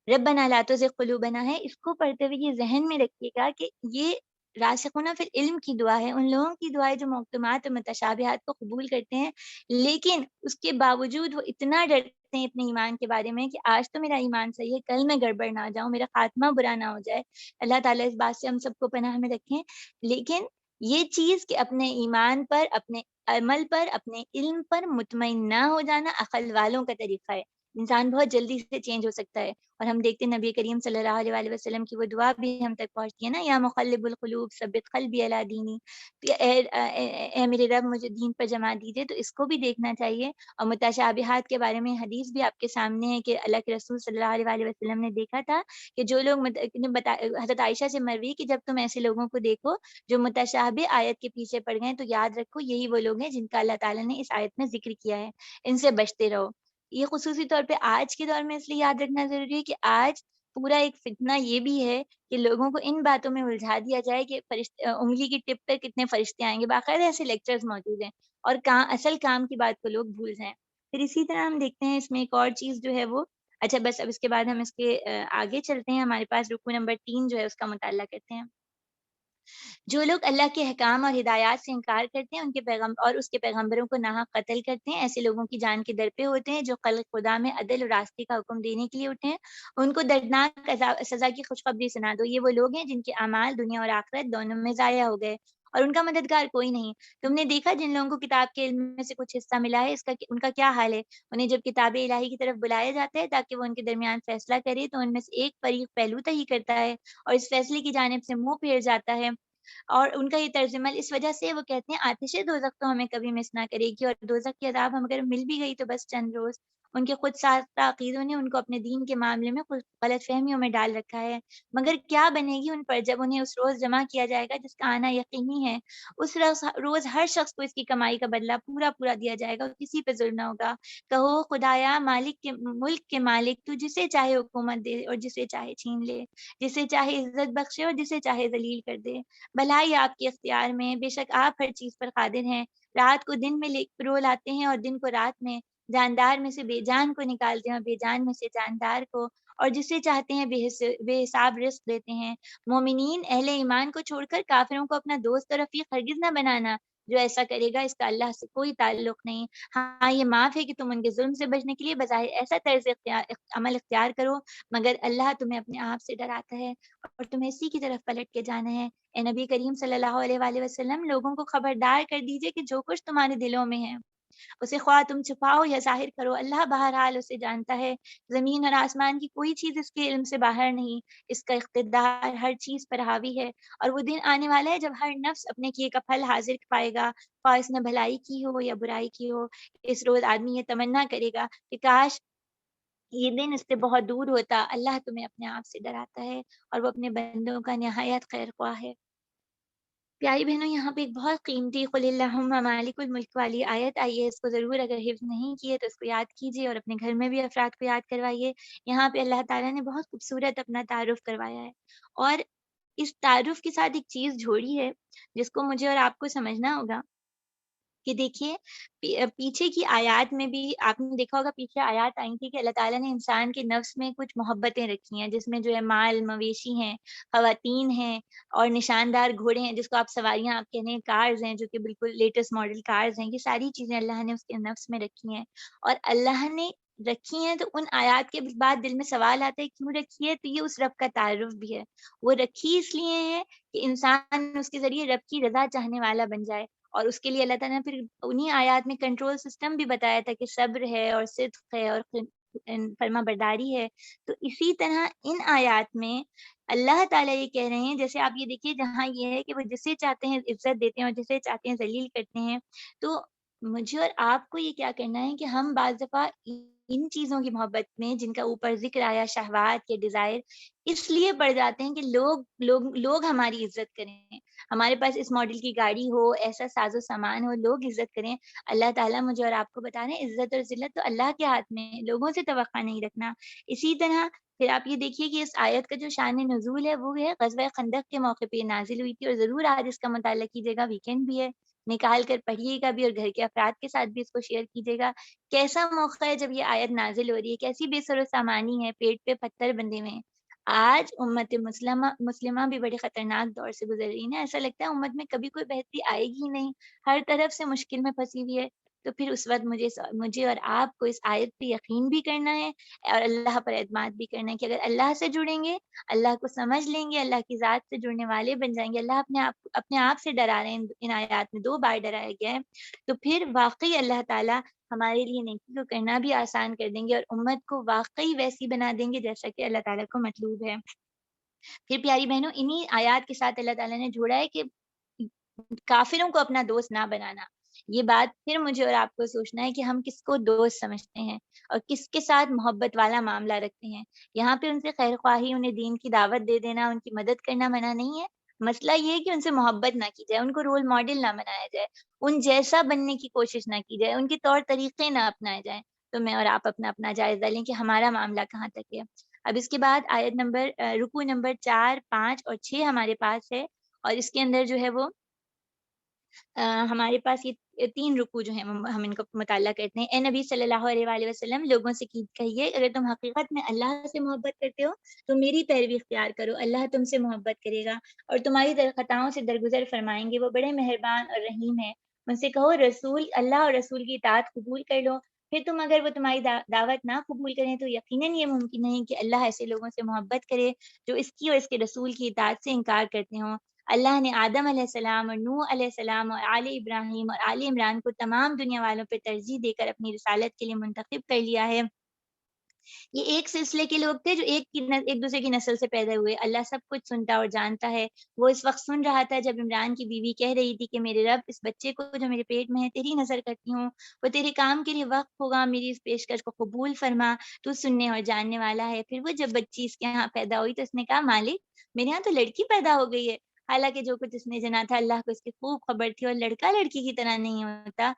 ربنا لا تزغ قلوبنا ہے، اس کو پڑھتے ہوئے یہ ذہن میں رکھیے گا کہ یہ راسخون فی العلم کی دعا ہے، ان لوگوں کی دعا ہے جو محکمات اور متشابہات کو قبول کرتے ہیں، لیکن اس کے باوجود وہ اتنا ڈرتے ہیں اپنے ایمان کے بارے میں کہ آج تو میرا ایمان صحیح ہے، کل میں گڑبڑ نہ جاؤں، میرا خاتمہ برا نہ ہو جائے۔ اللہ تعالیٰ اس بات سے ہم سب کو پناہ میں رکھیں۔ لیکن یہ چیز کہ اپنے ایمان پر، اپنے عمل پر، اپنے علم پر مطمئن نہ ہو جانا عقل والوں کا طریقہ ہے۔ انسان بہت جلدی سے چینج ہو سکتا ہے، اور ہم دیکھتے ہیں نبی کریم صلی اللہ علیہ وآلہ وسلم کی وہ دعا بھی ہم تک پہنچتی ہے نا، یا مقلب القلوب ثبت قلبی علی دینی، کہ اے میرے رب مجھے دین پر جما دیجیے۔ تو اس کو بھی دیکھنا چاہیے، اور متشابہات کے بارے میں حدیث بھی آپ کے سامنے ہے کہ اللہ کے رسول صلی اللہ علیہ وآلہ وسلم نے دیکھا تھا کہ جو لوگ حضرت عائشہ سے مروی کہ جب تم ایسے لوگوں کو دیکھو جو متشابہ آیت کے پیچھے پڑ گئے تو یاد رکھو یہی وہ لوگ ہیں جن کا اللہ تعالیٰ نے اس آیت میں ذکر کیا ہے، ان سے بچتے رہو۔ یہ خصوصی طور پہ آج کے دور میں اس لیے یاد رکھنا ضروری ہے کہ آج پورا ایک فتنہ یہ بھی ہے کہ لوگوں کو ان باتوں میں الجھا دیا جائے کہ انگلی کی ٹپ پہ کتنے فرشتے آئیں گے، باقاعدہ ایسے لیکچرز موجود ہیں، اور اصل کام کی بات کو لوگ بھول جائیں۔ پھر اسی طرح ہم دیکھتے ہیں اس میں ایک اور چیز جو ہے وہ، اچھا بس اب اس کے بعد ہم اس کے آگے چلتے ہیں، ہمارے پاس رکوع نمبر 3 جو ہے اس کا مطالعہ کرتے ہیں۔ جو لوگ اللہ کے احکام اور ہدایات سے انکار کرتے ہیں، ان کے اور اس کے پیغمبروں کو ناحق قتل کرتے ہیں، ایسے لوگوں کی جان کے در پہ ہوتے ہیں جو خلق خدا میں عدل اور راستے کا حکم دینے کے لیے اٹھے ہیں، ان کو دردناک سزا کی خوشخبری سنا دو۔ یہ وہ لوگ ہیں جن کے اعمال دنیا اور آخرت دونوں میں ضائع ہو گئے، اور ان کا مددگار کوئی نہیں۔ تم نے دیکھا جن لوگوں کو کتاب کے علم میں سے کچھ حصہ ملا ہے، ان کا کیا حال ہے؟ انہیں جب کتاب الہی کی طرف بلایا جاتا ہے تاکہ وہ ان کے درمیان فیصلہ کرے تو ان میں سے ایک فریق پہلو تہی کرتا ہے اور اس فیصلے کی جانب سے منہ پھیر جاتا ہے، اور ان کا یہ طرز عمل اس وجہ سے وہ کہتے ہیں آتش دوزخ تو ہمیں کبھی مس نہ کرے گی، اور دوزخ کی عذاب ہم اگر مل بھی گئی تو بس چند روز۔ ان کے خود ساختہ عقیدوں نے ان کو اپنے دین کے معاملے میں غلط فہمیوں میں ڈال رکھا ہے، مگر کیا بنے گی ان پر جب انہیں اس روز جمع کیا جائے گا جس کا آنا یقینی ہے۔ اس روز ہر شخص کو اس کی کمائی کا بدلہ پورا پورا دیا جائے گا اور کسی پہ ظلم نہ ہوگا۔ کہو خدایا مالک کے ملک کے مالک تو جسے چاہے حکومت دے اور جسے چاہے چھین لے، جسے چاہے عزت بخشے اور جسے چاہے ذلیل کر دے، بھلائی آپ کے اختیار میں، بے شک آپ ہر چیز پر قادر ہیں۔ رات کو دن میں پرو لاتے ہیں اور دن کو رات میں، جاندار میں سے بے جان کو نکالتے ہیں اور بے جان میں سے جاندار کو، اور جسے چاہتے ہیں بے حساب رزق دیتے ہیں۔ مومنین اہل ایمان کو چھوڑ کر کافروں کو اپنا دوست اور رفیق ہرگز نہ بنانا، جو ایسا کرے گا اس کا اللہ سے کوئی تعلق نہیں۔ ہاں یہ معاف ہے کہ تم ان کے ظلم سے بچنے کے لیے بظاہر ایسا طرز عمل اختیار کرو، مگر اللہ تمہیں اپنے آپ سے ڈراتا ہے اور تمہیں اسی کی طرف پلٹ کے جانا ہے۔ اے نبی کریم صلی اللہ علیہ وآلہ وسلم، لوگوں کو خبردار کر دیجئے کہ جو کچھ تمہارے دلوں میں ہے اسے خواہ تم چھپاؤ یا ظاہر کرو، اللہ بہرحال اسے جانتا ہے۔ زمین اور آسمان کی کوئی چیز اس کے علم سے باہر نہیں، اس کا اقتدار ہر چیز پر حاوی ہے، اور وہ دن آنے والا ہے جب ہر نفس اپنے کیے کا پھل حاضر پائے گا، خواہ اس نے بھلائی کی ہو یا برائی کی ہو۔ اس روز آدمی یہ تمنا کرے گا کہ کاش یہ دن اس سے بہت دور ہوتا۔ اللہ تمہیں اپنے آپ سے ڈراتا ہے اور وہ اپنے بندوں کا نہایت خیر خواہ ہے۔ پیاری بہنوں، یہاں پہ ایک بہت قیمتی قل اللہم مالک الملک والی آیت آئی ہے، اس کو ضرور اگر حفظ نہیں کیے تو اس کو یاد کیجیے اور اپنے گھر میں بھی افراد کو یاد کروائیے۔ یہاں پہ اللہ تعالیٰ نے بہت خوبصورت اپنا تعارف کروایا ہے، اور اس تعارف کے ساتھ ایک چیز جوڑی ہے جس کو مجھے اور آپ کو سمجھنا ہوگا کہ دیکھیے پیچھے کی آیات میں بھی آپ نے دیکھا ہوگا، پیچھے آیات آئی تھی کہ اللہ تعالیٰ نے انسان کے نفس میں کچھ محبتیں رکھی ہیں، جس میں جو ہے مال مویشی ہیں، خواتین ہیں، اور نشاندار گھوڑے ہیں جس کو آپ سواریاں آپ کہنے ہیں، کارز ہیں جو کہ بالکل لیٹسٹ ماڈل کارز ہیں، یہ ساری چیزیں اللہ نے اس کے نفس میں رکھی ہیں۔ اور اللہ نے رکھی ہیں تو ان آیات کے بعد دل میں سوال آتا ہے کیوں رکھی ہے، تو یہ اس رب کا تعارف بھی ہے۔ وہ رکھی اس لیے ہے کہ انسان اس کے ذریعے رب کی رضا چاہنے والا بن جائے، اور اس کے لیے اللہ تعالیٰ نے پھر انہی آیات میں کنٹرول سسٹم بھی بتایا تھا کہ صبر ہے اور صدق ہے اور فرما برداری ہے۔ تو اسی طرح ان آیات میں اللہ تعالیٰ یہ کہہ رہے ہیں، جیسے آپ یہ دیکھیے جہاں یہ ہے کہ وہ جسے چاہتے ہیں عزت دیتے ہیں اور جسے چاہتے ہیں ذلیل کرتے ہیں، تو مجھے اور آپ کو یہ کیا کرنا ہے کہ ہم بعض دفعہ ان چیزوں کی محبت میں جن کا اوپر ذکر آیا، شہوات یا ڈیزائر، اس لیے پڑ جاتے ہیں کہ لوگ ہماری عزت کریں، ہمارے پاس اس ماڈل کی گاڑی ہو، ایسا ساز و سامان ہو، لوگ عزت کریں۔ اللہ تعالیٰ مجھے اور آپ کو بتا رہے ہیں عزت اور ذلت تو اللہ کے ہاتھ میں ہے، لوگوں سے توقع نہیں رکھنا۔ اسی طرح پھر آپ یہ دیکھیے کہ اس آیت کا جو شان نزول ہے وہ ہے غزوہ خندق کے موقع پہ یہ نازل ہوئی تھی، اور ضرور آج اس کا مطالعہ کیجیے گا، ویکینڈ بھی ہے، نکال کر پڑھیے گا بھی اور گھر کے افراد کے ساتھ بھی اس کو شیئر کیجیے گا۔ کیسا موقع ہے جب یہ آیت نازل ہو رہی ہے، کیسی بے سر و سامانی ہے، پیٹ پہ پتھر بندھے ہوئے ہیں۔ آج امت مسلمہ بھی بڑے خطرناک دور سے گزر رہی ہے نا، ایسا لگتا ہے امت میں کبھی کوئی بہتری آئے گی ہی نہیں، ہر طرف سے مشکل میں پھنسی ہوئی ہے۔ تو پھر اس وقت مجھے اور آپ کو اس آیت پہ یقین بھی کرنا ہے اور اللہ پر اعتماد بھی کرنا ہے کہ اگر اللہ سے جڑیں گے، اللہ کو سمجھ لیں گے، اللہ کی ذات سے جڑنے والے بن جائیں گے، اللہ اپنے آپ سے ڈرا رہے ہیں، ان آیات میں 2 بار ڈرایا گیا ہے، تو پھر واقعی اللہ تعالیٰ ہمارے لیے نیکی کو کرنا بھی آسان کر دیں گے اور امت کو واقعی ویسی بنا دیں گے جیسا کہ اللہ تعالیٰ کو مطلوب ہے۔ پھر پیاری بہنوں، انہی آیات کے ساتھ اللہ تعالیٰ نے جوڑا ہے کہ کافروں کو اپنا دوست نہ بنانا۔ یہ بات پھر مجھے اور آپ کو سوچنا ہے کہ ہم کس کو دوست سمجھتے ہیں اور کس کے ساتھ محبت والا معاملہ رکھتے ہیں۔ یہاں پہ ان سے خیر خواہی، انہیں دین کی دعوت دے دینا، ان کی مدد کرنا منع نہیں ہے۔ مسئلہ یہ ہے کہ ان سے محبت نہ کی جائے، ان کو رول ماڈل نہ بنایا جائے، ان جیسا بننے کی کوشش نہ کی جائے، ان کے طور طریقے نہ اپنائے جائیں۔ تو میں اور آپ اپنا جائزہ لیں کہ ہمارا معاملہ کہاں تک ہے۔ اب اس کے بعد رکوع نمبر 4، 5 اور 6 ہمارے پاس ہے، اور اس کے اندر جو ہے وہ ہمارے پاس یہ 3 رکوع جو ہیں ہم ان کو مطالعہ کرتے ہیں۔ اے نبی صلی اللہ علیہ وآلہ وسلم، لوگوں سے کہیے اگر تم حقیقت میں اللہ سے محبت کرتے ہو تو میری پیروی اختیار کرو، اللہ تم سے محبت کرے گا اور تمہاری خطاؤں سے درگزر فرمائیں گے، وہ بڑے مہربان اور رحیم ہیں۔ ان سے کہو اللہ اور رسول کی اطاعت قبول کر لو، پھر تم اگر وہ تمہاری دعوت نہ قبول کریں تو یقیناً یہ ممکن نہیں کہ اللہ ایسے لوگوں سے محبت کرے جو اس کی اور اس کے رسول کی اطاعت سے انکار کرتے ہوں۔ اللہ نے آدم علیہ السلام اور نوح علیہ السلام اور آل ابراہیم اور آل عمران کو تمام دنیا والوں پہ ترجیح دے کر اپنی رسالت کے لیے منتخب کر لیا ہے۔ یہ ایک سلسلے کے لوگ تھے جو ایک دوسرے کی نسل سے پیدا ہوئے۔ اللہ سب کچھ سنتا اور جانتا ہے۔ وہ اس وقت سن رہا تھا جب عمران کی بیوی کہہ رہی تھی کہ میرے رب، اس بچے کو جو میرے پیٹ میں ہے تیری نظر کرتی ہوں، وہ تیرے کام کے لیے وقف ہوگا، میری اس پیشکش کو قبول فرما، تو سننے اور جاننے والا ہے۔ پھر وہ جب بچی اس کے ہاں پیدا ہوئی تو اس نے کہا مالک، میرے ہاں تو لڑکی پیدا ہو گئی ہے، حالانکہ جو کچھ اس نے جنا تھا اللہ کو اس کی خوب خبر تھی، اور لڑکا لڑکی کی طرح نہیں ہوتا۔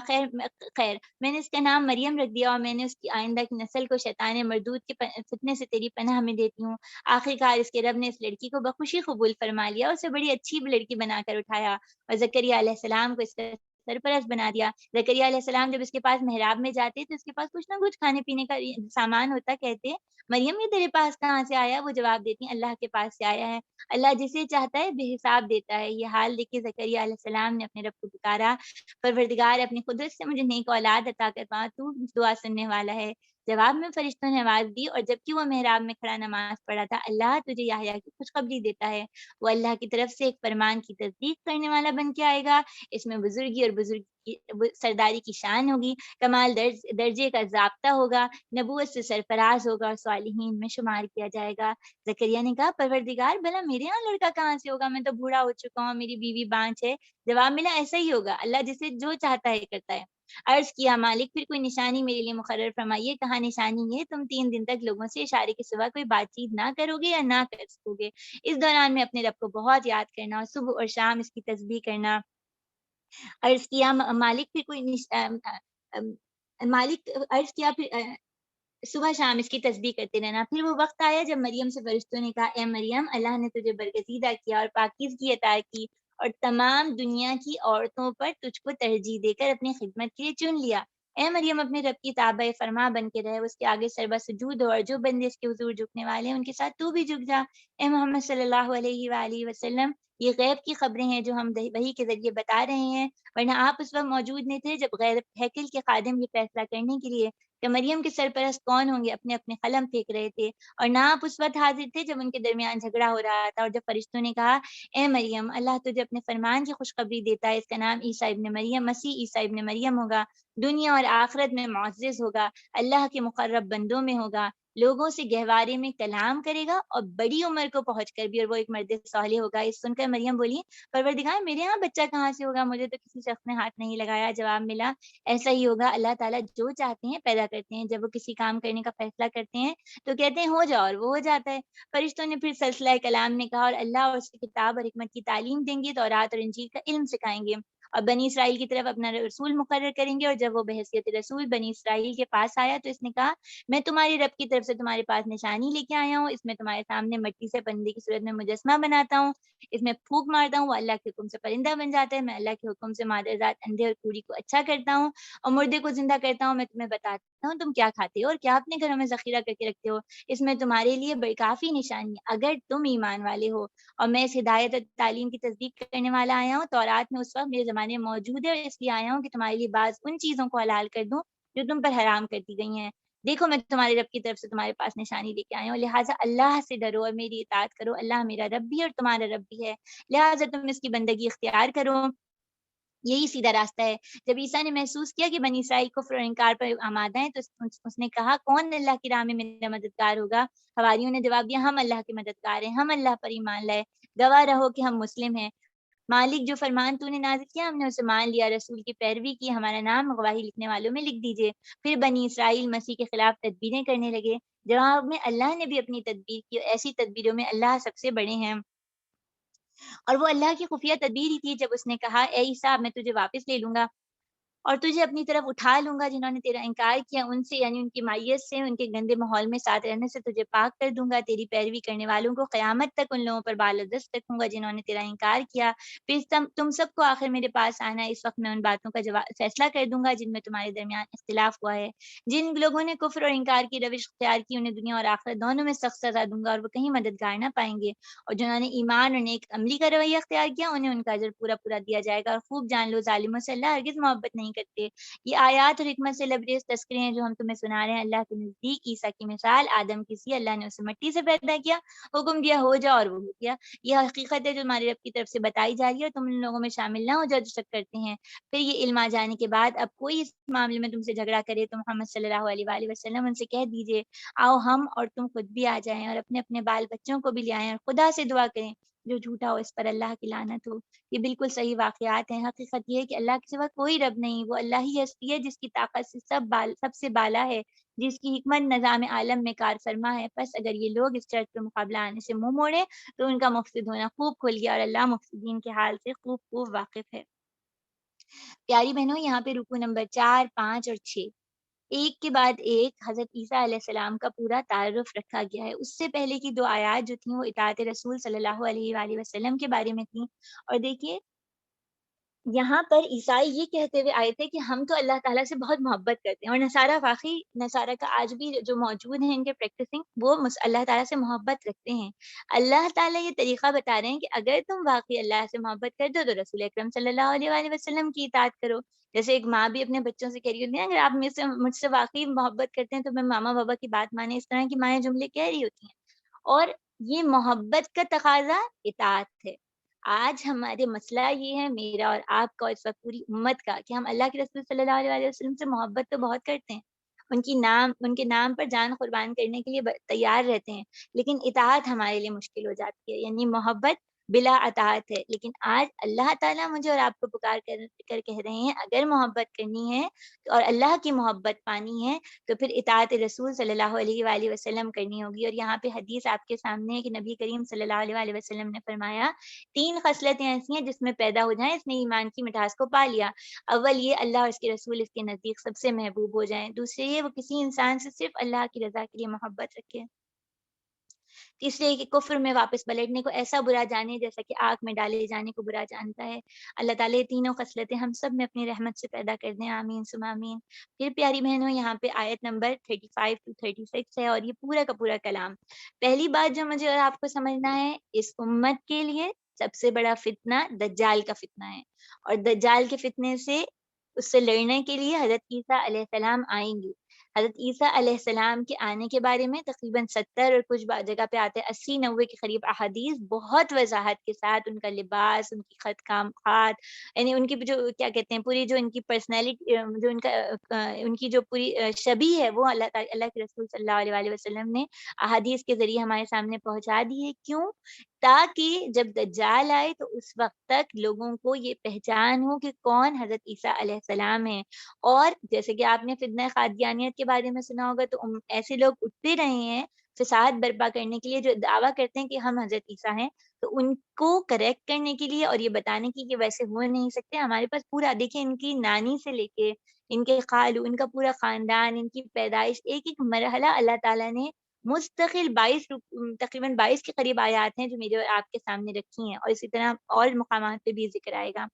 خیر میں نے اس کا نام مریم رکھ دیا، اور میں نے اس کی آئندہ کی نسل کو شیطان مردود کے فتنے سے تیری پناہ میں دیتی ہوں۔ آخرکار اس کے رب نے اس لڑکی کو بخوشی قبول فرما لیا، اسے بڑی اچھی لڑکی بنا کر اٹھایا، اور زکریا علیہ السلام کو اس کا سرپرست بنا دیا۔ زکریا علیہ السلام جب اس کے پاس محراب میں جاتے تو اس کے پاس کچھ نہ کچھ کھانے پینے کا سامان ہوتا، کہتے مریم یہ تیرے پاس کہاں سے آیا؟ وہ جواب دیتی ہیں اللہ کے پاس سے آیا ہے، اللہ جسے چاہتا ہے بے حساب دیتا ہے۔ یہ حال دیکھ کے زکریا علیہ السلام نے اپنے رب کو پکارا، پروردگار اپنی قدرت سے مجھے نیک اولاد عطا کروا، تو دعا سننے والا ہے۔ جواب میں فرشتوں نے آواز دی، اور جبکہ وہ محراب میں کھڑا نماز پڑھا تھا، اللہ تجھے یحییٰ کی خوشخبری دیتا ہے، وہ اللہ کی طرف سے ایک فرمان کی تصدیق کرنے والا بن کے آئے گا، اس میں بزرگی اور سرداری کی شان ہوگی، کمال درجے کا ضابطہ ہوگا، نبوت سے سرفراز ہوگا اور صالحین میں شمار کیا جائے گا۔ زکریا نے کہا پروردگار بھلا میرے یہاں لڑکا کہاں سے ہوگا؟ میں تو بوڑھا ہو چکا ہوں، میری بیوی بانجھ ہے۔ جواب ملا ایسا ہی ہوگا، اللہ جسے جو چاہتا ہے کرتا ہے۔ عرض کیا مالک پھر کوئی نشانی میرے لیے مقرر فرمائیے۔ کہا نشانی یہ تم 3 دن تک لوگوں سے اشارے کے سوا کوئی بات چیت نہ کرو گے یا نہ کر سکو گے، اس دوران میں اپنے رب کو بہت یاد کرنا اور صبح اور شام اس کی تسبیح کرنا۔ عرض کیا مالک پھر کوئی مالک عرض کیا پھر صبح شام اس کی تسبیح کرتے رہنا۔ پھر وہ وقت آیا جب مریم سے فرشتوں نے کہا اے مریم اللہ نے تجھے برگزیدہ کیا اور پاکیزگی عطا کی اور تمام دنیا کی عورتوں پر تجھ کو ترجیح دے کر اپنی خدمت کے لیے چن لیا۔ اے مریم اپنے رب کی تابع فرما بن کے رہے، اس کے آگے سربا سجود ہو، اور جو بندے اس کے حضور جھکنے والے ہیں ان کے ساتھ تو بھی جھک جا۔ اے محمد صلی اللہ علیہ وآلہ وسلم یہ غیب کی خبریں ہیں جو ہم وحی کے ذریعے بتا رہے ہیں، ورنہ آپ اس وقت موجود نہیں تھے جب غیر ہیکل کے خادم یہ فیصلہ کرنے کے لیے کہ مریم کے سرپرست کون ہوں گے اپنے اپنے قلم پھینک رہے تھے، اور نہ آپ اس وقت حاضر تھے جب ان کے درمیان جھگڑا ہو رہا تھا، اور جب فرشتوں نے کہا اے مریم اللہ تجھے اپنے فرمان کی خوشخبری دیتا ہے، اس کا نام عیسیٰ ابن مریم مسیح عیسیٰ ابن مریم ہوگا، دنیا اور آخرت میں معزز ہوگا، اللہ کے مقرب بندوں میں ہوگا، لوگوں سے گہوارے میں کلام کرے گا اور بڑی عمر کو پہنچ کر بھی، اور وہ ایک مرد صالح ہوگا۔ اس سن کر مریم بولی پروردگار میرے ہاں بچہ کہاں سے ہوگا؟ مجھے تو کسی شخص نے ہاتھ نہیں لگایا۔ جواب ملا ایسا ہی ہوگا، اللہ تعالیٰ جو چاہتے ہیں پیدا کرتے ہیں، جب وہ کسی کام کرنے کا فیصلہ کرتے ہیں تو کہتے ہیں ہو جاؤ اور وہ ہو جاتا ہے۔ فرشتوں نے پھر سلسلہ کلام نے کہا اور اللہ اور اس کی کتاب اور حکمت کی تعلیم دیں گے، تورات اور انجیل کا علم سکھائیں گے اور بنی اسرائیل کی طرف اپنا رسول مقرر کریں گے۔ اور جب وہ بحیثیت رسول بنی اسرائیل کے پاس آیا تو اس نے کہا میں تمہاری رب کی طرف سے تمہارے پاس نشانی لے کے آیا ہوں، اس میں تمہارے سامنے مٹی سے پرندے کی صورت میں مجسمہ بناتا ہوں، اس میں پھونک مارتا ہوں وہ اللہ کے حکم سے پرندہ بن جاتا ہے، میں اللہ کے حکم سے مادر ذات اندھے اور کوڑی کو اچھا کرتا ہوں اور مردے کو زندہ کرتا ہوں، میں تمہیں بتاتا ہوں تم کیا کھاتے ہو اور کیا اپنے گھروں میں ذخیرہ کر کے رکھتے ہو، اس میں تمہارے لیے بڑی کافی نشانی ہے اگر تم ایمان والے ہو، اور میں اس ہدایت اور تعلیم کی تصدیق کرنے والا آیا ہوں، تورات میں اس وقت میرے زمانے میں موجود ہے، اور اس لیے آیا ہوں کہ تمہارے لیے بعض ان چیزوں کو حلال کر دوں جو تم پر حرام کر دی گئی ہیں، دیکھو میں تمہارے رب کی طرف سے تمہارے پاس نشانی لے کے آیا ہوں، لہٰذا اللہ سے ڈرو اور میری اطاعت کرو، اللہ میرا رب بھی اور تمہارا رب بھی ہے، لہٰذا تم اس کی بندگی اختیار کرو، یہی سیدھا راستہ ہے۔ جب عیسیٰ نے محسوس کیا کہ بنی اسرائیل کفر اور انکار پر آمادہ ہیں تو اس نے کہا کون اللہ کی راہ میں میرا مددگار ہوگا؟ حواریوں نے جواب دیا ہم اللہ کے مددگار ہیں، ہم اللہ پر ایمان لائے، گواہ رہو کہ ہم مسلم ہیں، مالک جو فرمان تو نے نازل کیا ہم نے اسے مان لیا، رسول کی پیروی کی، ہمارا نام گواہی لکھنے والوں میں لکھ دیجئے۔ پھر بنی اسرائیل مسیح کے خلاف تدبیریں کرنے لگے، جواب میں اللہ نے بھی اپنی تدبیر کی، ایسی تدبیروں میں اللہ سب سے بڑے ہیں، اور وہ اللہ کی خفیہ تدبیر ہی تھی جب اس نے کہا اے عیسیٰ میں تجھے واپس لے لوں گا اور تجھے اپنی طرف اٹھا لوں گا، جنہوں نے تیرا انکار کیا ان سے یعنی ان کی معیت سے، ان کے گندے ماحول میں ساتھ رہنے سے تجھے پاک کر دوں گا، تیری پیروی کرنے والوں کو قیامت تک ان لوگوں پر بالادست رکھوں گا جنہوں نے تیرا انکار کیا، پھر تم سب کو آخر میرے پاس آنا، اس وقت میں ان باتوں کا فیصلہ کر دوں گا جن میں تمہارے درمیان اختلاف ہوا ہے، جن لوگوں نے کفر اور انکار کی روش اختیار کی انہیں دنیا اور آخرت دونوں میں سخت سزا دوں گا اور وہ کہیں مددگار نہ پائیں گے، اور جنہوں نے ایمان اور نیک عملی کا رویہ اختیار کیا انہیں ان کا اجر پورا پورا دیا جائے گا، اور خوب جان لو ظالموں سے اللہ ہرگز محبت نہیں کرتے۔ یہ آیات اور حکمت سے لبریز تذکرے ہیں جو ہم تمہیں سنا رہے ہیں، اللہ کے نزدیک عیسیٰ کی مثال آدم کی سی، اللہ نے اسے مٹی سے پیدا کیا، حکم دیا ہو جا اور وہ ہو گیا، یہ حقیقت ہے جو ہمارے رب کی طرف سے بتائی جا رہی ہے، اور تم ان لوگوں میں شامل نہ ہو جو شک کرتے ہیں۔ پھر یہ علم آ جانے کے بعد اب کوئی اس معاملے میں تم سے جھگڑا کرے تو محمد صلی اللہ علیہ وآلہ وسلم ان سے کہہ دیجئے آؤ ہم اور تم خود بھی آ جائیں اور اپنے اپنے بال بچوں کو بھی لے آئیں اور خدا سے دعا کریں، جو جھوٹا ہو اس پر اللہ کی لعنت ہو۔ یہ بالکل صحیح واقعات ہیں، حقیقت یہ ہے کہ اللہ کے سوا کوئی رب نہیں، وہ اللہ ہی ہستی ہے جس کی طاقت سے سب سے بالا ہے، جس کی حکمت نظام عالم میں کار فرما ہے، پس اگر یہ لوگ اس شرط پر مقابلہ آنے سے منہ موڑے تو ان کا مفسد ہونا خوب کھل گیا، اور اللہ مفسدین کے حال سے خوب خوب واقف ہے۔ پیاری بہنوں یہاں پہ رکو نمبر 4، 5 اور 6 ایک کے بعد ایک حضرت عیسیٰ علیہ السلام کا پورا تعارف رکھا گیا ہے۔ اس سے پہلے کی 2 آیات جو تھیں وہ اطاعت رسول صلی اللہ علیہ وآلہ وسلم کے بارے میں تھیں، اور دیکھیے یہاں پر عیسائی یہ کہتے ہوئے آئے تھے کہ ہم تو اللہ تعالیٰ سے بہت محبت کرتے ہیں، اور نصارہ واقعی نصارہ کا آج بھی جو موجود ہیں ان کے پریکٹسنگ، وہ اللہ تعالیٰ سے محبت رکھتے ہیں۔ اللہ تعالیٰ یہ طریقہ بتا رہے ہیں کہ اگر تم واقعی اللہ سے محبت کرتے ہو تو رسول اکرم صلی اللہ علیہ وآلہ وسلم کی اطاعت کرو۔ جیسے ایک ماں بھی اپنے بچوں سے کہہ رہی ہوتی ہے، اگر آپ مجھ سے واقعی محبت کرتے ہیں تو میں ماما بابا کی بات مانیں، اس طرح کی مائیں جملے کہہ رہی ہوتی ہیں۔ اور یہ محبت کا تقاضا اطاعت ہے۔ آج ہمارے مسئلہ یہ ہے، میرا اور آپ کا اور اس وقت پوری امت کا، کہ ہم اللہ کے رسول صلی اللہ علیہ وسلم سے محبت تو بہت کرتے ہیں، ان کے نام پر جان قربان کرنے کے لیے تیار رہتے ہیں، لیکن اطاعت ہمارے لیے مشکل ہو جاتی ہے، یعنی محبت بلا اطاعت ہے۔ لیکن آج اللہ تعالیٰ مجھے اور آپ کو پکار کر کہہ رہے ہیں، اگر محبت کرنی ہے اور اللہ کی محبت پانی ہے تو پھر اطاعت رسول صلی اللہ علیہ وآلہ وسلم کرنی ہوگی۔ اور یہاں پہ حدیث آپ کے سامنے ہے کہ نبی کریم صلی اللہ علیہ وآلہ وسلم نے فرمایا، 3 خصلتیں ایسی ہیں جس میں پیدا ہو جائیں اس نے ایمان کی مٹھاس کو پا لیا۔ اول یہ اللہ اور اس کے رسول اس کے نزدیک سب سے محبوب ہو جائیں۔ دوسرے یہ وہ کسی انسان سے صرف اللہ کی رضا کے لیے محبت رکھے۔ تیسرے کہ کفر میں واپس پلٹنے کو ایسا برا جانے جیسا کہ آگ میں ڈالے جانے کو برا جانتا ہے۔ اللہ تعالیٰ یہ تینوں خصلتیں ہم سب میں اپنی رحمت سے پیدا کر دیں، آمین ثم آمین۔ پھر پیاری بہنوں، یہاں پہ آیت نمبر 35 to 36 ہے، اور یہ پورا کا پورا کلام۔ پہلی بات جو مجھے اور آپ کو سمجھنا ہے، اس امت کے لیے سب سے بڑا فتنہ دجال کا فتنہ ہے، اور دجال کے فتنے سے اس سے لڑنے کے لیے حضرت عیسیٰ علیہ السلام آئیں گے۔ حضرت عیسیٰ علیہ السلام کے آنے کے بارے میں تقریباً 70 اور کچھ جگہ پہ آتے ہیں 80-90 کے قریب احادیث بہت وضاحت کے ساتھ، ان کا لباس، ان کی خط کام خات، یعنی ان کی جو کیا کہتے ہیں پوری جو ان کی پرسنالٹی، جو ان کی جو پوری شبیہ ہے، وہ اللہ کے رسول صلی اللہ علیہ وآلہ وسلم نے احادیث کے ذریعے ہمارے سامنے پہنچا دی ہے۔ کیوں؟ تاکہ جب دجال آئے تو اس وقت تک لوگوں کو یہ پہچان ہو کہ کون حضرت عیسیٰ علیہ السلام ہے۔ اور جیسے کہ آپ نے فتنہ قادیانیت کے بارے میں سنا ہوگا، تو ایسے لوگ اٹھتے رہے ہیں فساد برپا کرنے کے لیے، جو دعویٰ کرتے ہیں کہ ہم حضرت عیسیٰ ہیں، تو ان کو کریکٹ کرنے کے لیے اور یہ بتانے کی کہ ویسے ہو نہیں سکتے۔ ہمارے پاس پورا دیکھیں، ان کی نانی سے لے کے ان کے خالو، ان کا پورا خاندان، ان کی پیدائش، ایک ایک مرحلہ اللہ تعالیٰ نے مستقل تقریباً 22 کے قریب آیات ہیں جو میرے اور آپ کے سامنے رکھی ہیں، اور اسی طرح اور مقامات پہ بھی ذکر آئے گا۔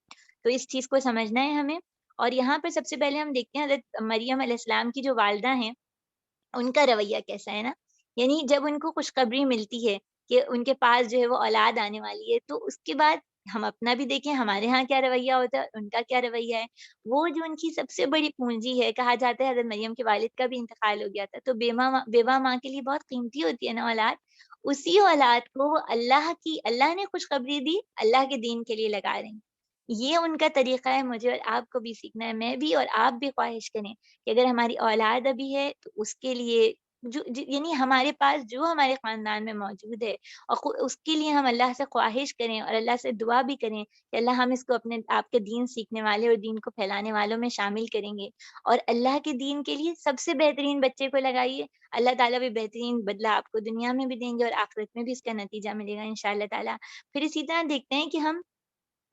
تو اس چیز کو سمجھنا ہے ہمیں۔ اور یہاں پر سب سے پہلے ہم دیکھتے ہیں حضرت مریم علیہ السلام کی جو والدہ ہیں، ان کا رویہ کیسا ہے نا، یعنی جب ان کو خوشخبری ملتی ہے کہ ان کے پاس جو ہے وہ اولاد آنے والی ہے، تو اس کے بعد ہم اپنا بھی دیکھیں ہمارے ہاں کیا رویہ ہوتا ہے، ان کا کیا رویہ ہے۔ وہ جو ان کی سب سے بڑی پونجی ہے، کہا جاتا ہے حضرت مریم کے والد کا بھی انتقال ہو گیا تھا، تو بیوہ ماں کے لیے بہت قیمتی ہوتی ہے نا اولاد۔ اسی اولاد کو وہ اللہ نے خوشخبری دی، اللہ کے دین کے لیے لگا رہے ہیں۔ یہ ان کا طریقہ ہے، مجھے اور آپ کو بھی سیکھنا ہے۔ میں بھی اور آپ بھی خواہش کریں کہ اگر ہماری اولاد ابھی ہے تو اس کے لیے یعنی ہمارے پاس جو ہمارے خاندان میں موجود ہے، اور اس کے لیے ہم اللہ سے خواہش کریں اور اللہ سے دعا بھی کریں کہ اللہ ہم اس کو اپنے آپ کے دین سیکھنے والے اور دین کو پھیلانے والوں میں شامل کریں گے، اور اللہ کے دین کے لیے سب سے بہترین بچے کو لگائیے۔ اللہ تعالیٰ بھی بہترین بدلہ آپ کو دنیا میں بھی دیں گے اور آخرت میں بھی اس کا نتیجہ ملے گا انشاءاللہ تعالیٰ۔ پھر اسی طرح دیکھتے ہیں کہ ہم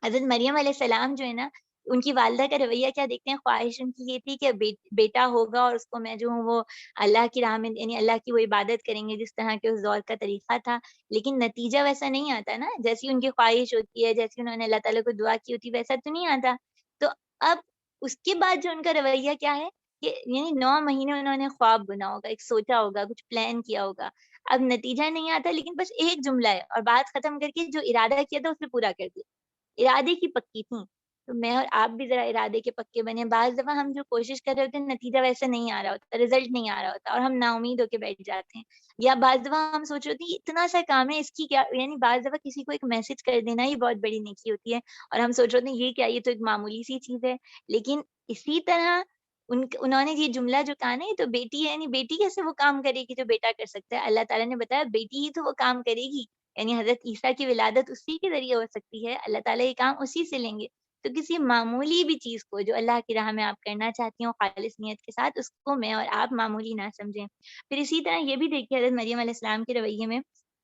حضرت مریم علیہ السلام جو ہے نا، ان کی والدہ کا رویہ کیا دیکھتے ہیں۔ خواہش ان کی یہ تھی کہ بیٹا ہوگا اور اس کو میں جو ہوں وہ اللہ کی راہ میں، یعنی اللہ کی وہ عبادت کریں گے جس طرح کے اس دور کا طریقہ تھا، لیکن نتیجہ ویسا نہیں آتا نا، جیسی ان کی خواہش ہوتی ہے، جیسی انہوں نے اللہ تعالیٰ کو دعا کی ہوتی ہے، ویسا تو نہیں آتا۔ تو اب اس کے بعد جو ان کا رویہ کیا ہے کہ یعنی 9 مہینے انہوں نے خواب بنا ہوگا، ایک سوچا ہوگا، کچھ پلان کیا ہوگا، اب نتیجہ نہیں آتا، لیکن بس ایک جملہ ہے اور بات ختم کر کے جو ارادہ کیا تھا اسے پورا کر دیا۔ ارادے کی پکی تھیں، تو میں اور آپ بھی ذرا ارادے کے پکے بنے۔ بعض دفعہ ہم جو کوشش کر رہے ہوتے ہیں نتیجہ ویسا نہیں آ رہا ہوتا، رزلٹ نہیں آ رہا ہوتا، اور ہم نا امید ہو کے بیٹھ جاتے ہیں۔ یا بعض دفعہ ہم سوچ رہے ہوتے ہیں اتنا سا کام ہے، اس کی کیا، یعنی بعض دفعہ کسی کو ایک میسج کر دینا یہ بہت بڑی نیکی ہوتی ہے، اور ہم سوچ رہے ہوتے ہیں یہ کیا، یہ تو ایک معمولی سی چیز ہے۔ لیکن اسی طرح انہوں نے یہ جملہ جو کہا نا، یہ تو بیٹی ہے، یعنی بیٹی کیسے وہ کام کرے گی جو بیٹا کر سکتا ہے؟ اللہ تعالیٰ نے بتایا بیٹی ہی تو وہ کام کرے گی، یعنی حضرت عیسیٰ کی ولادت اسی کے ذریعے ہو سکتی ہے، اللہ تعالیٰ یہ کام اسی سے لیں گے۔ تو کسی معمولی بھی چیز کو جو اللہ کی راہ میں آپ کرنا چاہتی ہوں خالص نیت کے ساتھ، اس کو میں اور آپ معمولی نہ سمجھیں۔ پھر اسی طرح یہ بھی دیکھیے حضرت مریم علیہ السلام کے رویے میں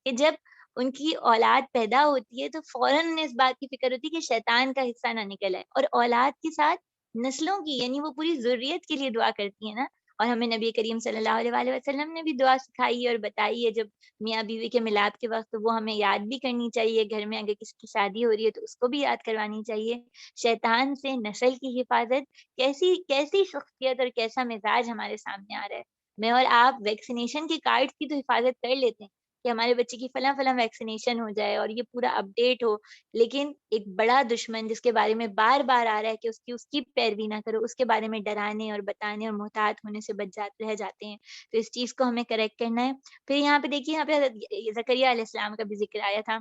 کہ جب ان کی اولاد پیدا ہوتی ہے تو فوراً انہیں اس بات کی فکر ہوتی ہے کہ شیطان کا حصہ نہ نکل آئے، اور اولاد کے ساتھ نسلوں کی، یعنی وہ پوری ذریت کے لیے دعا کرتی ہے نا، اور ہمیں نبی کریم صلی اللہ علیہ وآلہ وسلم نے بھی دعا سکھائی ہے اور بتائی ہے جب میاں بیوی کے ملاپ کے وقت، وہ ہمیں یاد بھی کرنی چاہیے. گھر میں اگر کسی کی شادی ہو رہی ہے تو اس کو بھی یاد کروانی چاہیے. شیطان سے نسل کی حفاظت، کیسی کیسی شخصیت اور کیسا مزاج ہمارے سامنے آ رہا ہے. میں اور آپ ویکسینیشن کے کارڈ کی تو حفاظت کر لیتے ہیں کہ ہمارے بچے کی فلاں فلاں ویکسینیشن ہو جائے اور یہ پورا اپڈیٹ ہو، لیکن ایک بڑا دشمن جس کے بارے میں بار بار آ رہا ہے کہ اس کی پیروی نہ کرو، اس کے بارے میں ڈرانے اور بتانے اور محتاط ہونے سے رہ جاتے ہیں. تو اس چیز کو ہمیں کریکٹ کرنا ہے. پھر یہاں پہ دیکھیے، یہاں پہ حضرت زکریا علیہ السلام کا بھی ذکر آیا تھا.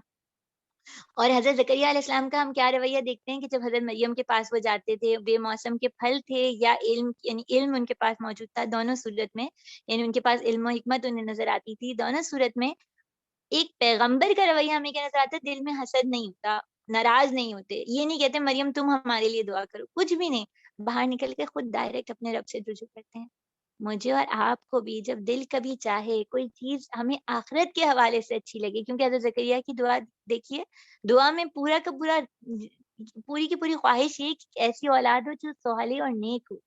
اور حضرت زکریا علیہ السلام کا ہم کیا رویہ دیکھتے ہیں کہ جب حضرت مریم کے پاس وہ جاتے تھے، بے موسم کے پھل تھے یا علم، یعنی علم ان کے پاس موجود تھا، دونوں صورت میں، یعنی ان کے پاس علم و حکمت انہیں نظر آتی تھی. دونوں صورت میں ایک پیغمبر کا رویہ ہمیں کیا نظر آتا ہے؟ دل میں حسد نہیں ہوتا، ناراض نہیں ہوتے. یہ نہیں کہتے مریم تم ہمارے لیے دعا کرو، کچھ بھی نہیں. باہر نکل کے خود ڈائریکٹ اپنے رب سے رجوع کرتے ہیں. مجھے اور آپ کو بھی جب دل کبھی چاہے کوئی چیز ہمیں آخرت کے حوالے سے اچھی لگے، کیونکہ حضرت زکریا کی دعا دیکھیے، دعا میں پورا کا پورا پوری کی پوری خواہش یہ کہ ایسی اولاد ہو جو صالح اور نیک ہو.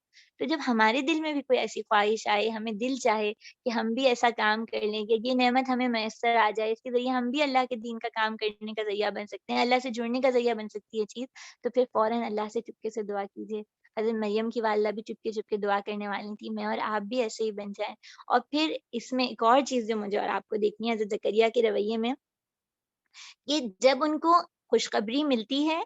تو جب ہمارے دل میں بھی کوئی ایسی خواہش آئے، ہمیں دل چاہے کہ ہم بھی ایسا کام کر لیں کہ یہ نعمت ہمیں میسر آ جائے، اس کے ذریعے ہم بھی اللہ کے دین کا کام کرنے کا ذریعہ بن سکتے ہیں، اللہ سے جڑنے کا ذریعہ بن سکتی ہے چیز، تو پھر فوراً اللہ سے چپکے سے دعا کیجیے. حضرت مریم کی والدہ بھی چپکے چپکے دعا کرنے والی تھی. میں اور آپ بھی ایسے ہی بن جائیں. اور پھر اس میں ایک اور چیز جو مجھے اور آپ کو دیکھنی ہے حضرت زکریا کے رویے میں، کہ جب ان کو خوشخبری ملتی ہے،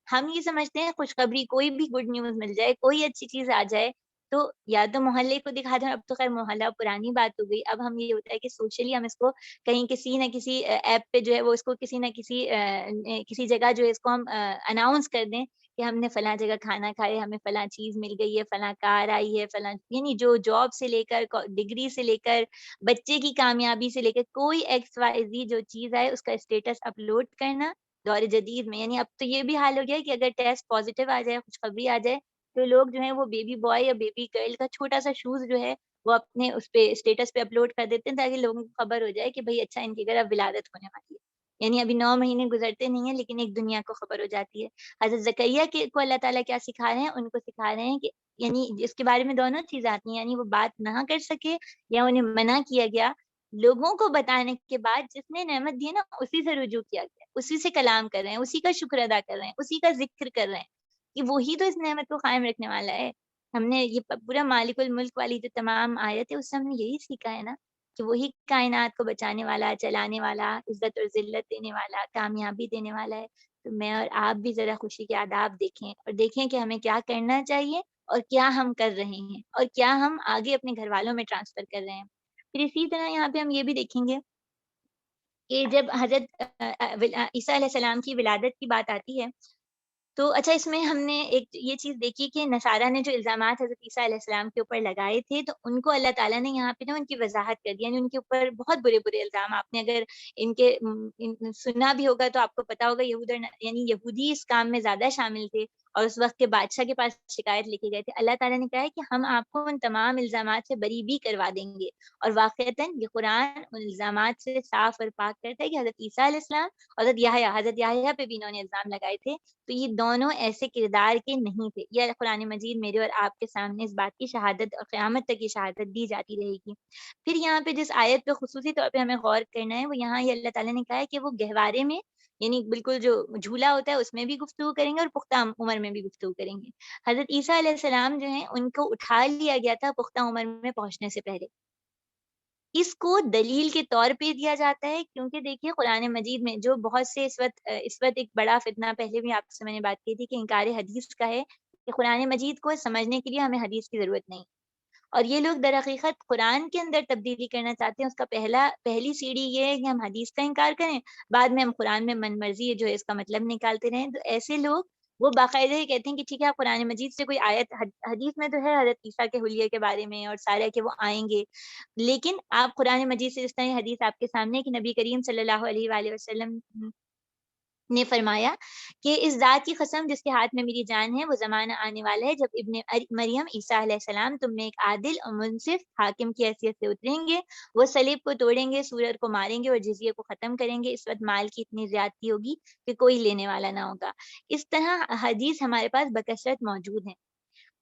ہم یہ سمجھتے ہیں خوشخبری، کوئی بھی گڈ نیوز مل جائے، کوئی اچھی چیز آ جائے تو یا تو محلے کو دکھا دیں. اب تو خیر محلہ پرانی بات ہو گئی. اب ہم یہ ہوتا ہے کہ سوشلی ہم اس کو کہیں کسی نہ کسی ایپ پہ جو ہے وہ اس کو کسی نہ کسی جگہ جو ہے اس کو ہم اناؤنس کر دیں کہ ہم نے فلاں جگہ کھانا کھائے، ہمیں فلاں چیز مل گئی ہے، فلاں کار آئی ہے، فلاں، یعنی جو جاب سے لے کر ڈگری سے لے کر بچے کی کامیابی سے لے کر کوئی ایکس وائی زی جو چیز آئے اس کا اسٹیٹس اپلوڈ کرنا دور جدید میں. یعنی اب تو یہ بھی حال ہو گیا ہے کہ اگر ٹیسٹ پازیٹیو آ جائے، خوشخبری آ جائے، تو لوگ جو ہیں وہ بیبی بوائے یا بیبی گرل کا چھوٹا سا شوز جو ہے وہ اپنے اس پہ اسٹیٹس پہ اپلوڈ کر دیتے ہیں تاکہ لوگوں کو خبر ہو جائے کہ بھئی اچھا ان کی گھر اب ولادت ہونے والی ہے. یعنی ابھی 9 مہینے گزرتے نہیں ہیں لیکن ایک دنیا کو خبر ہو جاتی ہے. حضرت زکریا کو اللہ تعالیٰ کیا سکھا رہے ہیں؟ ان کو سکھا رہے ہیں کہ یعنی اس کے بارے میں دونوں چیزیں آتی ہیں، یعنی وہ بات نہ کر سکے یا انہیں منع کیا گیا، لوگوں کو بتانے کے بعد جس نے نعمت دی ہے نا اسی سے رجوع کیا گیا، اسی سے کلام کر رہے ہیں، اسی کا شکر ادا کر رہے ہیں، اسی کا ذکر کر رہے ہیں کہ وہی تو اس نعمت کو قائم رکھنے والا ہے. ہم نے یہ پورا مالک الملک والی جو تمام آیت ہے اس سے ہم نے یہی سیکھا ہے نا کہ وہی کائنات کو بچانے والا، چلانے والا، عزت اور ذلت دینے والا، کامیابی دینے والا ہے. تو میں اور آپ بھی ذرا خوشی کے آداب دیکھیں اور دیکھیں کہ ہمیں کیا کرنا چاہیے اور کیا ہم کر رہے ہیں اور کیا ہم آگے اپنے گھر والوں میں ٹرانسفر کر رہے ہیں. پھر اسی طرح یہاں پہ ہم یہ بھی دیکھیں گے کہ جب حضرت عیسیٰ علیہ السلام کی ولادت کی بات آتی ہے تو اچھا اس میں ہم نے ایک یہ چیز دیکھی کہ نصارہ نے جو الزامات حضرت عیسیٰ علیہ السلام کے اوپر لگائے تھے تو ان کو اللہ تعالیٰ نے یہاں پہ نا ان کی وضاحت کر دی. یعنی ان کے اوپر بہت برے برے الزام، آپ نے اگر سنا بھی ہوگا تو آپ کو پتا ہوگا یعنی یہودی اس کام میں زیادہ شامل تھے اور اس وقت کے بادشاہ کے پاس شکایت لے کے گئے تھے. اللہ تعالیٰ نے کہا ہے کہ ہم آپ کو ان تمام الزامات سے بری بھی کروا دیں گے. اور واقعتاً یہ قرآن ان الزامات سے صاف اور پاک کرتا ہے کہ حضرت عیسیٰ علیہ السلام اور حضرت یحییٰ پہ بھی انہوں نے الزام لگائے تھے. تو یہ دونوں ایسے کردار کے نہیں تھے. یہ قرآن مجید میرے اور آپ کے سامنے اس بات کی شہادت اور قیامت تک کی شہادت دی جاتی رہے گی. پھر یہاں پہ جس آیت پہ خصوصی طور پہ ہمیں غور کرنا ہے وہ یہاں یہ اللہ تعالیٰ نے کہا ہے کہ وہ گہوارے میں، یعنی بالکل جو جھولا ہوتا ہے اس میں بھی گفتگو کریں گے اور پختہ عمر میں بھی گفتگو کریں گے. حضرت عیسیٰ علیہ السلام جو ہیں ان کو اٹھا لیا گیا تھا پختہ عمر میں پہنچنے سے پہلے. اس کو دلیل کے طور پہ دیا جاتا ہے کیونکہ دیکھیے قرآن مجید میں جو بہت سے اس وقت ایک بڑا فتنہ، پہلے بھی آپ سے میں نے بات کی تھی کہ انکار حدیث کا ہے کہ قرآن مجید کو سمجھنے کے لیے ہمیں حدیث کی ضرورت نہیں. اور یہ لوگ در حقیقت قرآن کے اندر تبدیلی کرنا چاہتے ہیں. اس کا پہلی سیڑھی یہ ہے کہ ہم حدیث کا انکار کریں، بعد میں ہم قرآن میں من مرضی جو ہے اس کا مطلب نکالتے رہیں. تو ایسے لوگ وہ باقاعدہ یہ کہتے ہیں کہ ٹھیک ہے آپ قرآن مجید سے کوئی آیت، حدیث میں تو ہے حضرت عیسیٰ کے حلیے کے بارے میں اور سارا کہ وہ آئیں گے، لیکن آپ قرآن مجید سے جس طرح حدیث آپ کے سامنے کہ نبی کریم صلی اللہ علیہ وآلہ وسلم نے فرمایا کہ اس ذات کی قسم جس کے ہاتھ میں میری جان ہے، وہ زمانہ آنے والا ہے جب ابن مریم عیسیٰ علیہ السلام تم میں ایک عادل اور منصف حاکم کی حیثیت سے اتریں گے. وہ صلیب کو توڑیں گے، سورر کو ماریں گے اور جزیے کو ختم کریں گے. اس وقت مال کی اتنی زیادتی ہوگی کہ کوئی لینے والا نہ ہوگا. اس طرح حدیث ہمارے پاس بکثرت موجود ہیں.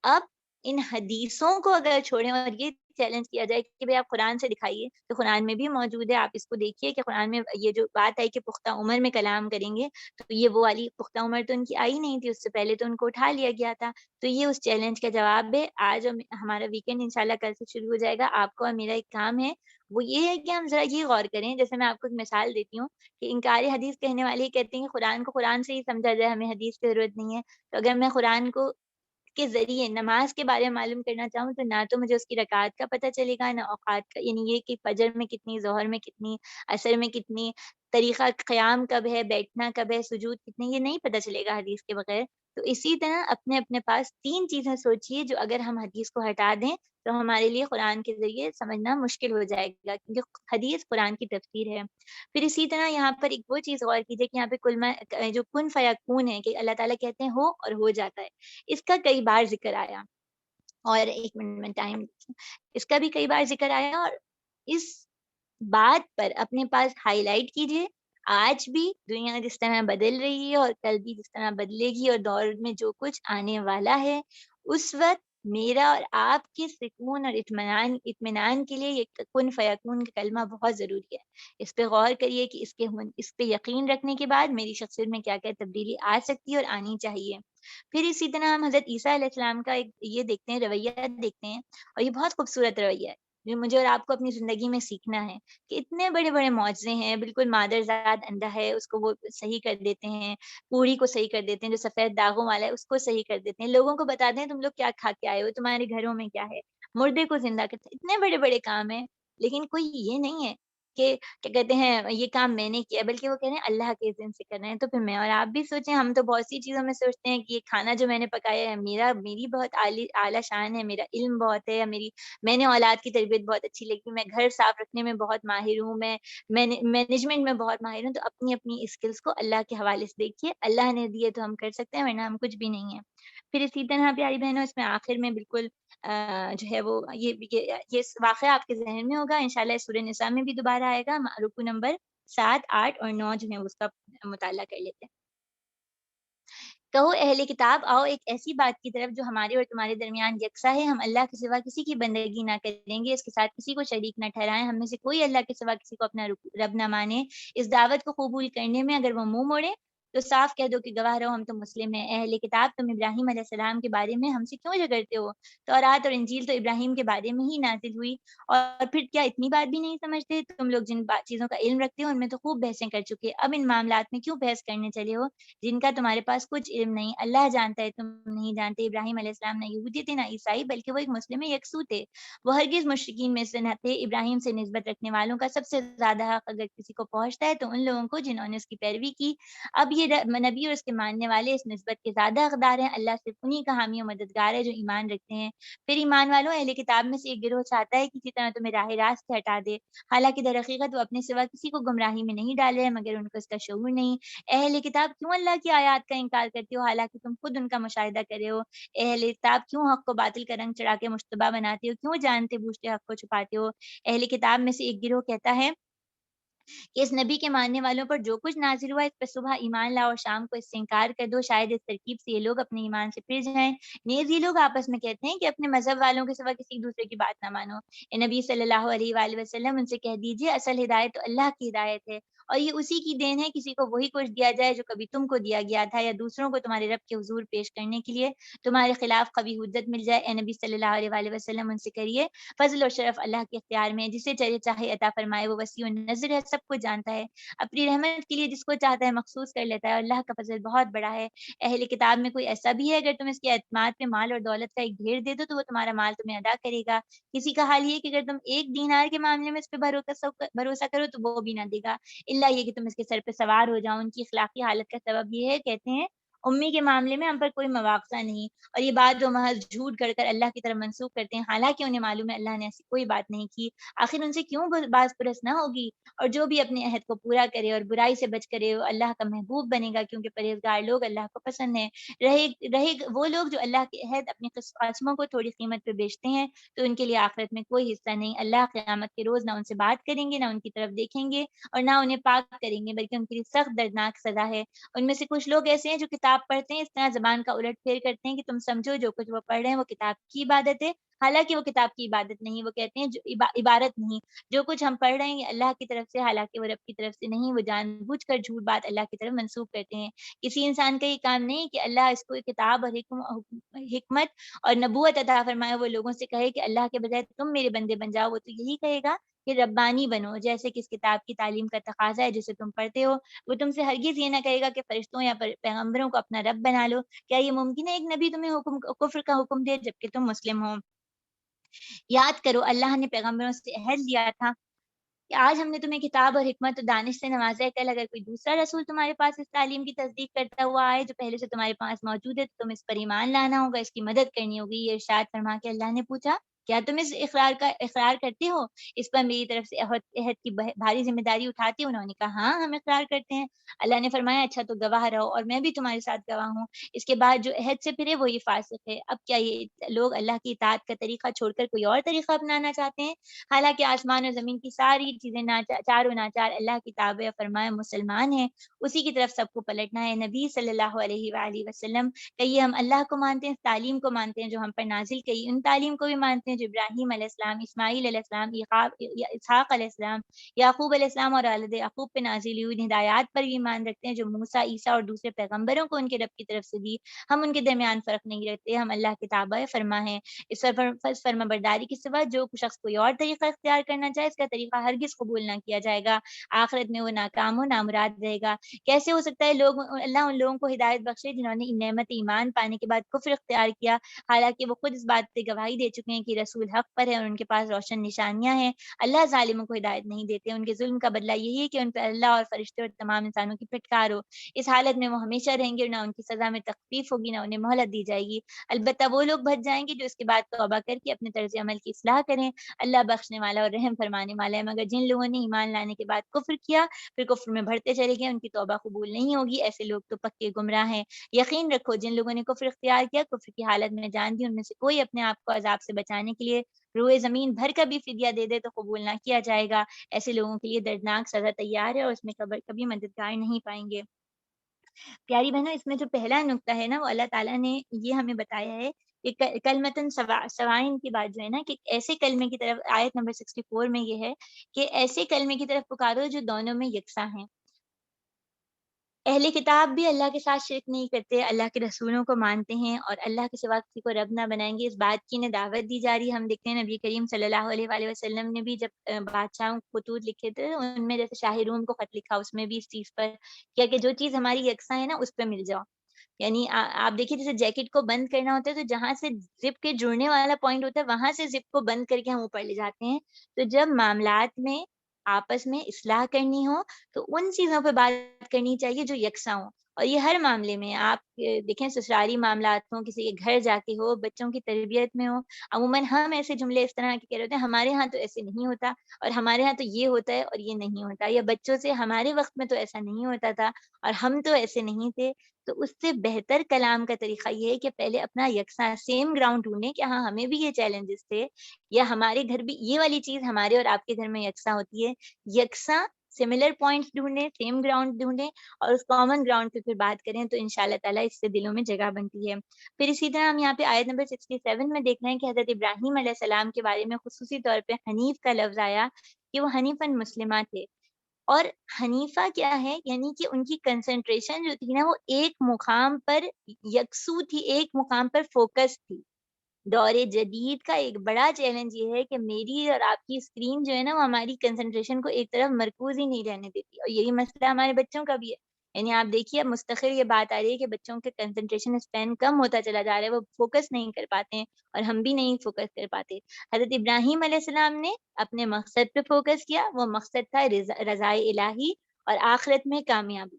اب ان حدیثوں کو اگر چھوڑیں اور یہ چیلنج کیا جائے کہ بھئی آپ قرآن سے دکھائیے، تو قرآن میں بھی موجود ہے، آپ اس کو دیکھیے کہ قرآن میں یہ جو بات ہے کہ پختہ عمر میں کلام کریں گے، تو یہ وہ والی پختہ عمر تو ان کی آئی نہیں تھی، اس سے پہلے تو ان کو اٹھا لیا گیا تھا۔ تو یہ اس چیلنج کا جواب ہے۔ آج ہمارا ویکینڈ انشاءاللہ کل سے شروع ہو جائے گا۔ آپ کو اور میرا ایک کام ہے، وہ یہ ہے کہ ہم ذرا یہ غور کریں، جیسے میں آپ کو ایک مثال دیتی ہوں کہ انکار حدیث کہنے والے یہ کہتے ہیں کہ قرآن کو قرآن سے ہی سمجھا جائے، ہمیں حدیث کی ضرورت نہیں ہے۔ تو اگر میں قرآن کو کے ذریعے نماز کے بارے میں معلوم کرنا چاہوں تو نہ تو مجھے اس کی رکعات کا پتہ چلے گا، نہ اوقات کا، یعنی یہ کہ فجر میں کتنی، ظہر میں کتنی، عصر میں کتنی، طریقہ قیام کب ہے، بیٹھنا کب ہے، سجود کتنے، یہ نہیں پتہ چلے گا حدیث کے بغیر۔ تو اسی طرح اپنے اپنے پاس 3 چیزیں سوچئے جو اگر ہم حدیث کو ہٹا دیں تو ہمارے لیے قرآن کے ذریعے سمجھنا مشکل ہو جائے گا، کیونکہ حدیث قرآن کی تفسیر ہے۔ پھر اسی طرح یہاں پر ایک وہ چیز غور کیجیے کہ یہاں پہ جو کن فیکون ہے کہ اللہ تعالیٰ کہتے ہیں ہو اور ہو جاتا ہے، اس کا کئی بار ذکر آیا۔ اور 1 منٹ میں ٹائم، اس کا بھی کئی بار ذکر آیا، اور اس بات پر اپنے پاس ہائی لائٹ کیجیے۔ آج بھی دنیا جس طرح بدل رہی ہے اور کل بھی جس طرح بدلے گی، اور دور میں جو کچھ آنے والا ہے، اس وقت میرا اور آپ کے سکون اور اطمینان کے لیے یہ کن فیکون کا کلمہ بہت ضروری ہے۔ اس پہ غور کریے کہ اس پہ یقین رکھنے کے بعد میری شخصیت میں کیا کیا تبدیلی آ سکتی ہے اور آنی چاہیے۔ پھر اسی طرح ہم حضرت عیسیٰ علیہ السلام کا ایک یہ دیکھتے ہیں، رویہ دیکھتے ہیں، اور یہ بہت خوبصورت رویہ ہے جو مجھے اور آپ کو اپنی زندگی میں سیکھنا ہے کہ اتنے بڑے بڑے معجزے ہیں، بالکل مادرزاد اندھا ہے اس کو وہ صحیح کر دیتے ہیں، کوڑی کو صحیح کر دیتے ہیں، جو سفید داغوں والا ہے اس کو صحیح کر دیتے ہیں، لوگوں کو بتاتے ہیں تم لوگ کیا کھا کے آئے ہو، تمہارے گھروں میں کیا ہے، مردے کو زندہ کرتے ہیں۔ اتنے بڑے بڑے کام ہیں، لیکن کوئی یہ نہیں ہے کہ کیا کہتے ہیں یہ کام میں نے کیا، بلکہ وہ کہہ رہے ہیں اللہ کے اذن سے کر رہے ہیں۔ تو پھر میں اور آپ بھی سوچیں، ہم تو بہت سی چیزوں میں سوچتے ہیں کہ یہ کھانا جو میں نے پکایا ہے میری بہت اعلیٰ شان ہے، میرا علم بہت ہے، یا میں نے اولاد کی تربیت بہت اچھی لگی، میں گھر صاف رکھنے میں بہت ماہر ہوں، میں مینجمنٹ میں بہت ماہر ہوں۔ تو اپنی اپنی اسکلس کو اللہ کے حوالے سے دیکھیے، اللہ نے دیے تو ہم کر سکتے ہیں، ورنہ ہم کچھ بھی نہیں ہیں۔ پھر اسی طرح پیاری بہنوں، اس میں آخر میں بالکل جو ہے وہ یہ واقعہ آپ کے ذہن میں ہوگا، انشاءاللہ سورہ نساء میں بھی دوبارہ آئے گا، رکوع نمبر 7، 8 اور 9 جو ہے اس کا مطالعہ کر لیتے ہیں۔ کہو اہل کتاب آؤ ایک ایسی بات کی طرف جو ہمارے اور تمہارے درمیان یکساں ہے، ہم اللہ کے سوا کسی کی بندگی نہ کریں گے، اس کے ساتھ کسی کو شریک نہ ٹھہرائیں، ہم میں سے کوئی اللہ کے سوا کسی کو اپنا رب نہ مانے۔ اس دعوت کو قبول کرنے میں اگر وہ منہ موڑے تو صاف کہہ دو کہ گواہ رہو ہم تو مسلم ہیں۔ اہل کتاب تم ابراہیم علیہ السلام کے بارے میں ہم سے کیوں جھگڑتے ہو؟ تورات اور انجیل تو ابراہیم کے بارے میں ہی نازل ہوئی، اور پھر کیا اتنی بات بھی نہیں سمجھتے؟ تم لوگ جن چیزوں کا علم رکھتے ہو ان میں تو خوب بحثیں کر چکے، اب ان معاملات میں کیوں بحث کرنے چلے ہو جن کا تمہارے پاس کچھ علم نہیں؟ اللہ جانتا ہے، تم نہیں جانتے۔ ابراہیم علیہ السلام نہ یہودی تھے نہ عیسائی، بلکہ وہ ایک مسلم یکسو تھے۔ وہ ہرگز مشرکین میں سے نہ تھے۔ ابراہیم سے نسبت رکھنے والوں کا سب سے زیادہ حق اگر کسی کو پہنچتا ہے تو ان لوگوں کو جنہوں نے اس کی پیروی کی۔ اب یہ نبی اور اس کے ماننے والے اس نسبت کے زیادہ حقدار ہیں، اللہ صرف انہی کا حامی و مددگار ہے جو ایمان رکھتے ہیں۔ پھر ایمان والوں، اہل کتاب میں سے ایک گروہ چاہتا ہے کہ کسی طرح تمہیں راہ راست سے ہٹا دے، حالانکہ در حقیقت وہ اپنے سوا کسی کو گمراہی میں نہیں ڈال رہے مگر ان کو اس کا شعور نہیں۔ اہل کتاب کیوں اللہ کی آیات کا انکار کرتے ہو حالانکہ تم خود ان کا مشاہدہ کر رہے ہو؟ اہل کتاب کیوں حق کو باطل کا رنگ چڑھا کے مشتبہ بناتے ہو؟ کیوں جانتے بوجھتے حق کو چھپاتے ہو؟ اہل کتاب میں سے ایک گروہ کہتا ہے کہ اس نبی کے ماننے والوں پر جو کچھ نازل ہوا اس پر صبح ایمان لاؤ اور شام کو اس سے انکار کر دو، شاید اس ترکیب سے یہ لوگ اپنے ایمان سے پھر جائیں۔ نیز یہ لوگ آپس میں کہتے ہیں کہ اپنے مذہب والوں کے سوا کسی دوسرے کی بات نہ مانو۔ اے نبی صلی اللہ علیہ وآلہ وسلم، ان سے کہہ دیجئے اصل ہدایت تو اللہ کی ہدایت ہے، اور یہ اسی کی دین ہے، کسی کو وہی کچھ دیا جائے جو کبھی تم کو دیا گیا تھا، یا دوسروں کو تمہارے رب کے حضور پیش کرنے کے لیے تمہارے خلاف قوی حجت مل جائے۔ اے نبی صلی اللہ علیہ وآلہ وسلم، ان سے کہیے فضل اور شرف اللہ کے اختیار میں ہے، جسے چاہے عطا فرمائے، وہ وسیع النظر ہے، سب کچھ جانتا ہے، اپنی رحمت کے لیے جس کو چاہتا ہے مخصوص کر لیتا ہے، اور اللہ کا فضل بہت بڑا ہے۔ اہل کتاب میں کوئی ایسا بھی ہے اگر تم اس کے اعتماد پہ مال اور دولت کا ایک ڈھیر دے دو تو وہ تمہارا مال تمہیں ادا کرے گا؟ کسی کا حال یہ کہ اگر تم 1 دینار کے معاملے میں اس پہ بھروسہ کرو تو وہ بھی نہ دے گا، الا یہ کہ تم اس کے سر پہ سوار ہو جاؤ۔ ان کی اخلاقی حالت کا سبب یہ ہے، کہتے ہیں امی کے معاملے میں ہم پر کوئی مواخذہ نہیں، اور یہ بات جو محض جھوٹ گڑھ کر اللہ کی طرف منسوخ کرتے ہیں، حالانکہ انہیں معلوم ہے اللہ نے ایسی کوئی بات نہیں کی۔ آخر ان سے کیوں باز پرس نہ ہوگی؟ اور جو بھی اپنے عہد کو پورا کرے اور برائی سے بچ کرے وہ اللہ کا محبوب بنے گا، کیونکہ پرہیزگار لوگ اللہ کو پسند ہیں۔ رہے وہ لوگ جو اللہ کے عہد اپنی قسموں کو تھوڑی قیمت پہ بیچتے ہیں تو ان کے لیے آخرت میں کوئی حصہ نہیں۔ اللہ قیامت کے روز نہ ان سے بات کریں گے، نہ ان کی طرف دیکھیں گے، اور نہ انہیں پاک کریں گے، بلکہ ان کے لیے سخت دردناک سزا ہے۔ ان میں سے کچھ لوگ ایسے ہیں جو کتاب کتاب پڑھتے ہیں اس طرح زبان کا الٹ پھیر کرتے ہیں کہ تم سمجھو جو کچھ وہ پڑھ رہے ہیں وہ کتاب کی عبادت ہے، حالانکہ وہ کتاب کی عبادت نہیں، وہ کہتے ہیں جو عبارت نہیں، جو کچھ ہم پڑھ رہے ہیں یہ اللہ کی طرف سے، حالانکہ وہ رب کی طرف سے نہیں، وہ جان بوجھ کر جھوٹ بات اللہ کی طرف منسوخ کرتے ہیں۔ کسی انسان کا یہ کام نہیں کہ اللہ اس کو کتاب اور حکمت اور نبوت عطا فرمائے، وہ لوگوں سے کہے کہ اللہ کے بجائے تم میرے بندے بن جاؤ، وہ تو یہی کہے گا کہ ربانی بنو، جیسے کہ اس کتاب کی تعلیم کا تقاضا ہے جسے تم پڑھتے ہو۔ وہ تم سے ہرگز یہ نہ کہے گا کہ فرشتوں یا پیغمبروں کو اپنا رب بنا لو۔ کیا یہ ممکن ہے ایک نبی تمہیں کفر کا حکم دے جبکہ تم مسلم ہو؟ یاد کرو اللہ نے پیغمبروں سے عہد لیا تھا کہ آج ہم نے تمہیں کتاب اور حکمت و دانش سے نوازا ہے، کل اگر کوئی دوسرا رسول تمہارے پاس اس تعلیم کی تصدیق کرتا ہوا آئے جو پہلے سے تمہارے پاس موجود ہے تو تم اس پر ایمان لانا ہوگا، اس کی مدد کرنی ہوگی۔ یہ ارشاد فرما کے اللہ نے پوچھا کیا تم اس اقرار کرتے ہو، اس پر میری طرف سے عہد کی بھاری ذمہ داری اٹھاتے ہو؟ انہوں نے کہا ہاں ہم اقرار کرتے ہیں۔ اللہ نے فرمایا اچھا تو گواہ رہو اور میں بھی تمہارے ساتھ گواہ ہوں۔ اس کے بعد جو عہد سے پھرے وہی فاسق ہے۔ اب کیا یہ لوگ اللہ کی اطاعت کا طریقہ چھوڑ کر کوئی اور طریقہ اپنانا چاہتے ہیں؟ حالانکہ آسمان اور زمین کی ساری چیزیں چاروں ناچار اللہ کی تابع فرمائے مسلمان ہیں، اسی کی طرف سب کو پلٹنا ہے۔ نبی صلی اللہ علیہ وآلہ وسلم کہیے ہم اللہ کو مانتے ہیں، تعلیم کو مانتے ہیں جو ہم پر نازل کی، ان تعلیم کو بھی مانتے ہیں جو ابراہیم علیہ السلام، اسماعیل علیہ السلام، اسحاق علیہ السلام، یعقوب علیہ السلام اور اولاد یعقوب پہ نازل ہوئی ہدایات پر بھی ایمان رکھتے ہیں جو موسیٰ، عیسیٰ اور دوسرے پیغمبروں کو ان کے رب کی طرف سے دی۔ ہم ان کے درمیان فرق نہیں رکھتے، ہم اللہ کے تابع فرما ہیں۔ اس فرما برداری کے سوا جو شخص کوئی اور طریقہ اختیار کرنا چاہے اس کا طریقہ ہرگز قبول نہ کیا جائے گا، آخرت میں وہ ناکام و نامراد رہے گا۔ کیسے ہو سکتا ہے اللہ ان لوگوں کو ہدایت بخشے جنہوں نے نعمت ایمان پانے کے بعد کفر اختیار کیا، حالانکہ وہ خود اس بات پہ گواہی دے چکے ہیں کہ رسول حق پر ہے اور ان کے پاس روشن نشانیاں ہیں۔ اللہ ظالموں کو ہدایت نہیں دیتے، ان کے ظلم کا بدلہ یہی ہے کہ ان پہ اللہ اور فرشتے اور تمام انسانوں کی پھٹکار ہو۔ اس حالت میں وہ ہمیشہ رہیں گے، نہ ان کی سزا میں تخفیف ہوگی نہ انہیں مہلت دی جائے گی۔ البتہ وہ لوگ بچ جائیں گے جو اس کے بعد توبہ کر کے اپنے طرز عمل کی اصلاح کریں۔ اللہ بخشنے والا اور رحم فرمانے والا ہے۔ مگر جن لوگوں نے ایمان لانے کے بعد کفر کیا پھر کفر میں بڑھتے چلے گئے ان کی توبہ قبول نہیں ہوگی، ایسے لوگ تو پکے گمراہ ہیں۔ یقین رکھو جن لوگوں نے کفر اختیار کیا، کفر کی حالت میں جان دی، ان میں سے کوئی اپنے آپ کو عذاب سے بچانے کے لیے روئے زمین بھر کا بھی فدیہ دے دے تو قبول نہ کیا جائے گا۔ ایسے لوگوں کے لیے دردناک سزا تیار ہے اور اس میں کبھی مددگار نہیں پائیں گے۔ پیاری بہنوں اس میں جو پہلا نقطہ ہے نا وہ اللہ تعالیٰ نے یہ ہمیں بتایا ہے کہ کلمتن سوائن کی بات جو ہے نا کہ ایسے کلمے کی طرف، آیت نمبر 64 میں یہ ہے کہ ایسے کلمے کی طرف پکارو جو دونوں میں یکساں ہیں۔ اہل کتاب بھی اللہ کے ساتھ شرک نہیں کرتے، اللہ کے رسولوں کو مانتے ہیں اور اللہ کے سوا کسی کو رب نہ بنائیں گے، اس بات کی انہیں دعوت دی جا رہی ہے۔ ہم دیکھتے ہیں نبی کریم صلی اللہ علیہ وآلہ وسلم نے بھی جب بادشاہوں کو خطوط لکھے تھے ان میں جیسے شاہ روم کو خط لکھا، اس میں بھی اس چیز پر کیا کہ جو چیز ہماری یکساں ہے نا اس پہ مل جاؤ۔ یعنی آپ دیکھیے جیسے جیکٹ کو بند کرنا ہوتا ہے تو جہاں سے زپ کے جڑنے والا پوائنٹ ہوتا ہے وہاں سے زپ کو بند کر کے ہم اوپر لے جاتے ہیں۔ تو جب معاملات میں آپس میں اصلاح کرنی ہو تو ان چیزوں پہ بات کرنی چاہیے جو یکساں ہوں، اور یہ ہر معاملے میں آپ دیکھیں سسرالی معاملات ہوں، کسی کے گھر جا کے ہو، بچوں کی تربیت میں ہو، عموماً ہم ایسے جملے اس طرح کے کہہ رہے ہوتے ہیں ہمارے ہاں تو ایسے نہیں ہوتا اور ہمارے ہاں تو یہ ہوتا ہے اور یہ نہیں ہوتا، یا بچوں سے ہمارے وقت میں تو ایسا نہیں ہوتا تھا اور ہم تو ایسے نہیں تھے۔ تو اس سے بہتر کلام کا طریقہ یہ ہے کہ پہلے اپنا یکساں سیم گراؤنڈ ڈھونڈیں کہ ہاں ہمیں بھی یہ چیلنجز تھے یا ہمارے گھر بھی یہ والی چیز ہمارے اور آپ کے گھر میں یکساں ہوتی ہے، یکساں سملر پوائنٹس ڈھونڈیں، سیم گراؤنڈ ڈھونڈیں اور اس کامن گراؤنڈ پہ پھر بات کریں تو انشاءاللہ تعالیٰ اس سے دلوں میں جگہ بنتی ہے۔ پھر اسی طرح ہم یہاں پہ آیت نمبر 67 میں دیکھ رہے ہیں کہ حضرت ابراہیم علیہ السلام کے بارے میں خصوصی طور پہ حنیف کا لفظ آیا کہ وہ حنیفاً مسلمہ تھے۔ اور حنیفہ کیا ہے، یعنی کہ ان کی کنسنٹریشن جو تھی نا وہ ایک مقام پر یکسو تھی، ایک مقام پر فوکس تھی۔ دور جدید کا ایک بڑا چیلنج یہ ہے کہ میری اور آپ کی اسکرین جو ہے نا وہ ہماری کنسنٹریشن کو ایک طرف مرکوز ہی نہیں رہنے دیتی، اور یہی مسئلہ ہمارے بچوں کا بھی ہے۔ یعنی آپ دیکھیے اب مستقل یہ بات آ رہی ہے کہ بچوں کے کنسنٹریشن اسپین کم ہوتا چلا جا رہا ہے، وہ فوکس نہیں کر پاتے ہیں اور ہم بھی نہیں فوکس کر پاتے۔ حضرت ابراہیم علیہ السلام نے اپنے مقصد پہ فوکس کیا، وہ مقصد تھا رضائے الہی اور آخرت میں کامیابی۔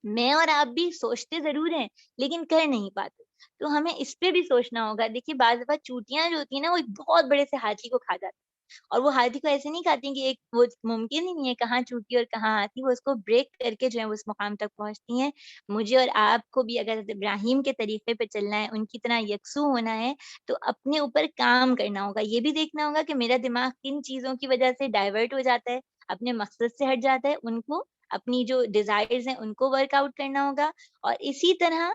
میں اور آپ بھی سوچتے ضرور ہیں لیکن کر نہیں پاتے، تو ہمیں اس پہ بھی سوچنا ہوگا۔ دیکھیے بعض دفعہ چوٹیاں جو ہوتی ہیں نا وہ ایک بہت بڑے سے ہاتھی کو کھا جاتی ہیں، اور وہ ہاتھی کو ایسے نہیں کھاتی کہ ایک وہ ممکن ہی نہیں ہے کہاں چوٹی اور کہاں ہاتھی، وہ اس کو بریک کر کے جو ہے اس مقام تک پہنچتی ہیں۔ مجھے اور آپ کو بھی اگر حضرت ابراہیم کے طریقے پہ چلنا ہے، ان کی طرح یکسو ہونا ہے تو اپنے اوپر کام کرنا ہوگا، یہ بھی دیکھنا ہوگا کہ میرا دماغ کن چیزوں کی وجہ سے ڈائیورٹ ہو جاتا ہے، اپنے مقصد سے ہٹ جاتا ہے، ان کو اپنی جو ڈیزائرز ہیں ان کو ورک آؤٹ کرنا ہوگا، اور اسی طرح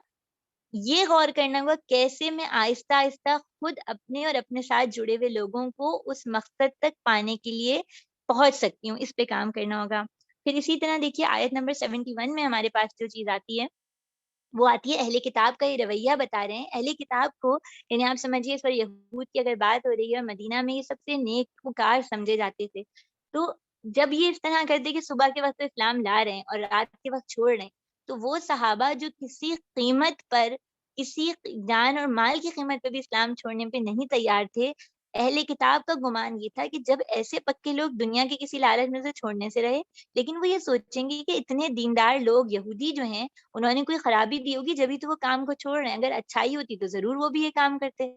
یہ غور کرنا ہوگا کیسے میں آہستہ آہستہ خود اپنے اور اپنے ساتھ جڑے ہوئے لوگوں کو اس مقصد تک پانے کے لیے پہنچ سکتی ہوں، اس پہ کام کرنا ہوگا۔ پھر اسی طرح دیکھیے آیت نمبر 71 میں ہمارے پاس جو چیز آتی ہے وہ آتی ہے اہل کتاب کا یہ رویہ بتا رہے ہیں۔ اہل کتاب کو یعنی آپ سمجھیے اس پر یہود کی اگر بات ہو رہی ہے، اور مدینہ میں یہ سب سے نیک وکار سمجھے جاتے تھے، تو جب یہ اس طرح کرتے کہ صبح کے وقت تو اسلام لا رہے ہیں اور رات کے وقت چھوڑ رہے ہیں، تو وہ صحابہ جو کسی قیمت پر، کسی جان اور مال کی قیمت پہ بھی اسلام چھوڑنے پہ نہیں تیار تھے، اہل کتاب کا گمان یہ تھا کہ جب ایسے پکے لوگ دنیا کے کسی لالچ میں سے چھوڑنے سے رہے، لیکن وہ یہ سوچیں گے کہ اتنے دیندار لوگ یہودی جو ہیں انہوں نے کوئی خرابی دی ہوگی جبھی تو وہ کام کو چھوڑ رہے ہیں، اگر اچھائی ہوتی تو ضرور وہ بھی یہ کام کرتے۔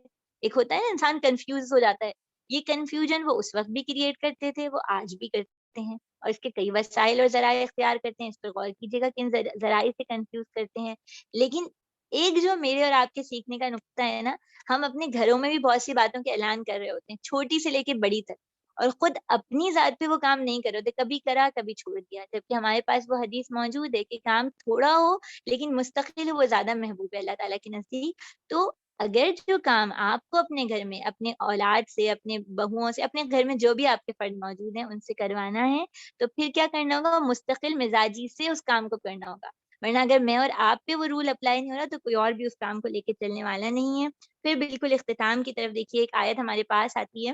ایک ہوتا ہے نا انسان کنفیوز ہو جاتا ہے، یہ کنفیوژن وہ اس وقت بھی کریٹ کرتے تھے، وہ آج بھی کرتے ہیں، اور اس کے کئی وسائل اور ذرائع اختیار کرتے ہیں، اس پر غور کیجیے گا کن ذرائع سے کنفیوز کرتے ہیں۔ لیکن ایک جو میرے اور آپ کے سیکھنے کا نقطہ ہے نا، ہم اپنے گھروں میں بھی بہت سی باتوں کے اعلان کر رہے ہوتے ہیں، چھوٹی سے لے کے بڑی تک، اور خود اپنی ذات پہ وہ کام نہیں کر رہے ہوتے، کبھی کرا کبھی چھوڑ دیا، جبکہ ہمارے پاس وہ حدیث موجود ہے کہ کام تھوڑا ہو لیکن مستقل ہو، وہ زیادہ محبوب ہے اللہ تعالیٰ کے نزدیک۔ تو اگر جو کام آپ کو اپنے گھر میں اپنے اولاد سے، اپنے بہوؤں سے، اپنے گھر میں جو بھی آپ کے فرد موجود ہیں ان سے کروانا ہے، تو پھر کیا کرنا ہوگا، وہ مستقل مزاجی سے اس کام کو کرنا ہوگا، ورنہ اگر میں اور آپ پہ وہ رول اپلائی نہیں ہو رہا تو کوئی اور بھی اس کام کو لے کے چلنے والا نہیں ہے۔ پھر بالکل اختتام کی طرف دیکھیے ایک آیت ہمارے پاس آتی ہے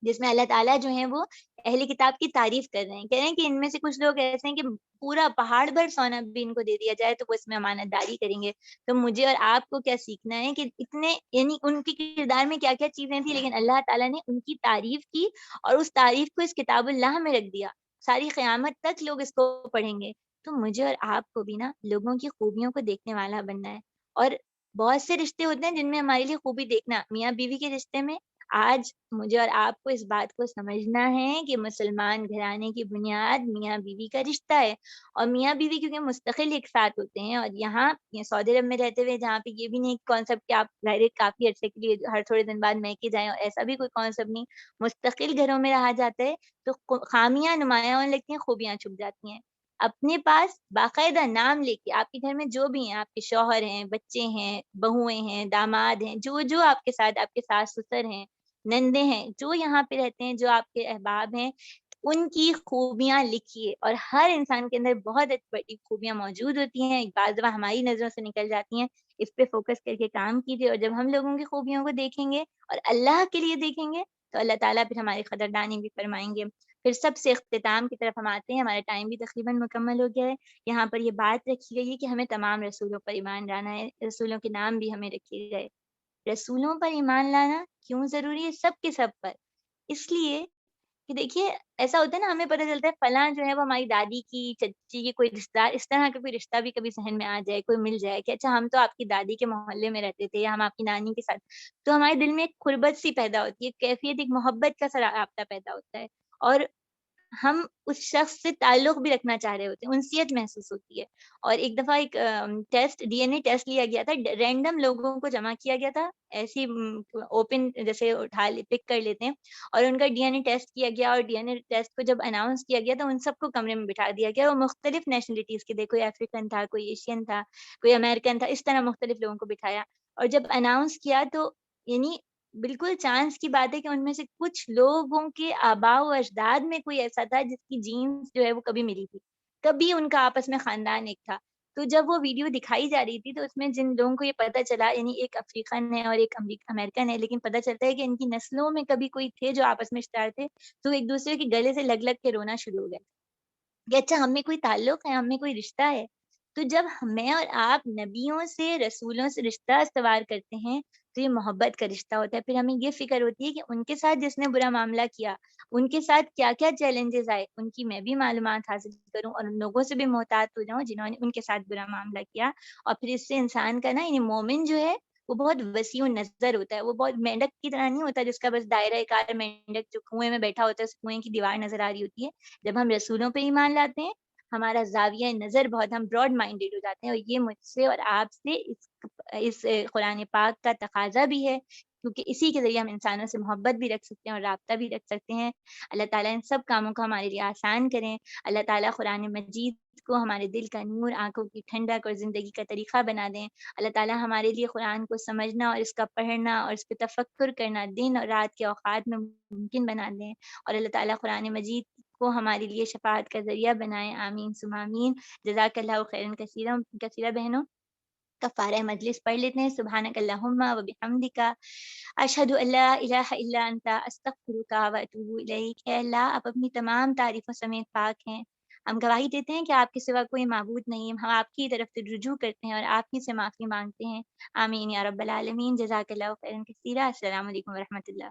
جس میں اللہ تعالیٰ جو ہیں وہ اہل کتاب کی تعریف کر رہے ہیں، کہہ رہے ہیں کہ ان میں سے کچھ لوگ ایسے ہیں کہ پورا پہاڑ بھر سونا بھی ان کو دے دیا جائے تو وہ اس میں امانت داری کریں گے۔ تو مجھے اور آپ کو کیا سیکھنا ہے کہ اتنے یعنی ان کے کردار میں کیا کیا چیزیں تھیں، لیکن اللہ تعالیٰ نے ان کی تعریف کی اور اس تعریف کو اس کتاب اللہ میں رکھ دیا، ساری قیامت تک لوگ اس کو پڑھیں گے۔ تو مجھے اور آپ کو بھی نا لوگوں کی خوبیوں کو دیکھنے والا بننا ہے، اور بہت سے رشتے ہوتے ہیں جن میں ہمارے لیے خوبی دیکھنا، میاں بیوی کے رشتے میں آج مجھے اور آپ کو اس بات کو سمجھنا ہے کہ مسلمان گھرانے کی بنیاد میاں بیوی کا رشتہ ہے، اور میاں بیوی کیونکہ مستقل ایک ساتھ ہوتے ہیں، اور یہاں یہ سعودی عرب میں رہتے ہوئے جہاں پہ یہ بھی نہیں کانسیپٹ کہ آپ ظاہر ہے کافی عرصے کے لیے ہر تھوڑے دن بعد میکے جائیں، اور ایسا بھی کوئی کانسیپٹ نہیں، مستقل گھروں میں رہا جاتا ہے تو خامیاں نمایاں ہونے لگتی ہیں، خوبیاں چھپ جاتی ہیں۔ اپنے پاس باقاعدہ نام لے کے آپ کے گھر میں جو بھی ہیں، آپ کے شوہر ہیں، بچے ہیں، بہویں ہیں، داماد ہیں، جو آپ کے ساتھ، آپ کے ساس سسر ہیں، نندے ہیں، جو یہاں پہ رہتے ہیں، جو آپ کے احباب ہیں، ان کی خوبیاں لکھیے، اور ہر انسان کے اندر بہت بڑی خوبیاں موجود ہوتی ہیں، ایک بعض دفعہ ہماری نظروں سے نکل جاتی ہیں، اس پہ فوکس کر کے کام کیجیے، اور جب ہم لوگوں کی خوبیوں کو دیکھیں گے اور اللہ کے لیے دیکھیں گے تو اللہ تعالیٰ پھر ہماری قدردانی بھی فرمائیں گے۔ پھر سب سے اختتام کی طرف ہم آتے ہیں، ہمارا ٹائم بھی تقریباً مکمل ہو گیا ہے۔ یہاں پر یہ بات رکھی گئی ہے کہ ہمیں تمام رسولوں پر ایمان لانا ہے، رسولوں کے نام بھی ہمیں رکھے گئے۔ رسولوں پر ایمان لانا کیوں ضروری ہے؟ سب کے سب پر، اس لیے کہ دیکھیے ایسا ہوتا ہے نا، ہمیں پتہ چلتا ہے فلاں جو ہے وہ ہماری دادی کی، چچی کی کوئی رشتہ دار، اس طرح کا کوئی رشتہ بھی کبھی ذہن میں آ جائے، کوئی مل جائے کہ اچھا ہم تو آپ کی دادی کے محلے میں رہتے تھے، یا ہم آپ کی نانی کے ساتھ، تو ہمارے دل میں ایک قربت سی پیدا ہوتی ہے، کیفیت، ایک محبت کا سا رابطہ پیدا ہوتا ہے، اور ہم اس شخص سے تعلق بھی رکھنا چاہ رہے ہوتے ہیں، انسیت محسوس ہوتی ہے۔ اور ایک دفعہ ایک test, D N A test لیا گیا تھا، رینڈم لوگوں کو جمع کیا گیا تھا، ایسی اوپن جیسے پک کر لیتے ہیں، اور ان کا ڈی این اے ٹیسٹ کیا گیا، اور ڈی این اے ٹیسٹ کو جب اناؤنس کیا گیا تو ان سب کو کمرے میں بٹھا دیا گیا، اور مختلف نیشنلٹیز کے تھے، کوئی افریقن تھا، کوئی ایشین تھا، کوئی امریکن تھا، اس طرح مختلف لوگوں کو بٹھایا، اور جب اناؤنس کیا تو یعنی بالکل چانس کی بات ہے کہ ان میں سے کچھ لوگوں کے آباء و اجداد میں کوئی ایسا تھا جس کی جینز جو ہے وہ کبھی ملی تھی، کبھی ان کا آپس میں خاندان ایک تھا۔ تو جب وہ ویڈیو دکھائی جا رہی تھی تو اس میں جن لوگوں کو یہ پتہ چلا، یعنی ایک افریقن ہے اور ایک امریکن ہے، لیکن پتہ چلتا ہے کہ ان کی نسلوں میں کبھی کوئی تھے جو آپس میں رشتہ دار تھے، تو ایک دوسرے کے گلے سے لگ لگ کے رونا شروع ہو گئے کہ اچھا ہم میں کوئی تعلق ہے، ہم میں کوئی رشتہ ہے۔ تو جب میں اور آپ نبیوں سے، رسولوں سے رشتہ استوار کرتے ہیں تو یہ محبت کا رشتہ ہوتا ہے، پھر ہمیں یہ فکر ہوتی ہے کہ ان کے ساتھ جس نے برا معاملہ کیا، ان کے ساتھ کیا کیا چیلنجز آئے، ان کی میں بھی معلومات حاصل کروں اور ان لوگوں سے بھی محتاط ہو جاؤں جنہوں نے ان کے ساتھ برا معاملہ کیا، اور پھر اس سے انسان کا نا یعنی مومن جو ہے وہ بہت وسیع نظر ہوتا ہے، وہ بہت مینڈک کی طرح نہیں ہوتا جس کا بس دائرہ کار مینڈک جو کنویں میں بیٹھا ہوتا ہے، اس کنویں کی دیوار نظر آ رہی ہوتی ہے۔ جب ہم رسولوں پہ ایمان لاتے ہیں ہمارا زاویہ نظر بہت، ہم براڈ مائنڈیڈ ہو جاتے ہیں، اور یہ مجھ سے اور آپ سے اس قرآن پاک کا تقاضا بھی ہے کیونکہ اسی کے ذریعے ہم انسانوں سے محبت بھی رکھ سکتے ہیں اور رابطہ بھی رکھ سکتے ہیں۔ اللہ تعالیٰ ان سب کاموں کو ہمارے لیے آسان کریں۔ اللہ تعالیٰ قرآن مجید کو ہمارے دل کا نور، آنکھوں کی ٹھنڈک اور زندگی کا طریقہ بنا دیں۔ اللہ تعالیٰ ہمارے لیے قرآن کو سمجھنا اور اس کا پڑھنا اور اس پہ تفکر کرنا دن اور رات کے اوقات میں ممکن بنا دیں، اور اللہ تعالیٰ قرآن مجید کو ہمارے لیے شفاعت کا ذریعہ بنائیں۔ آمین ثم آمین۔ جزاک اللہ خیرا کثیرا کثیرا بہنوں، کفارہ مجلس پڑھ لیتے ہیں۔ سبحانک اللہم و بحمدک، اشہد ان لا الہ الا انت، استغفرک و اتوب الیک۔ اے اللہ، آپ اپنی تمام تعریفوں سمیت پاک ہیں۔ ہم گواہی دیتے ہیں کہ آپ کے سوا کوئی معبود نہیں، ہم آپ کی طرف سے رجوع کرتے ہیں اور آپ ہی سے معافی مانگتے ہیں۔ آمین یا رب العالمین۔ جزاک اللہ خیرا کثیرا۔ السلام علیکم ورحمۃ اللہ۔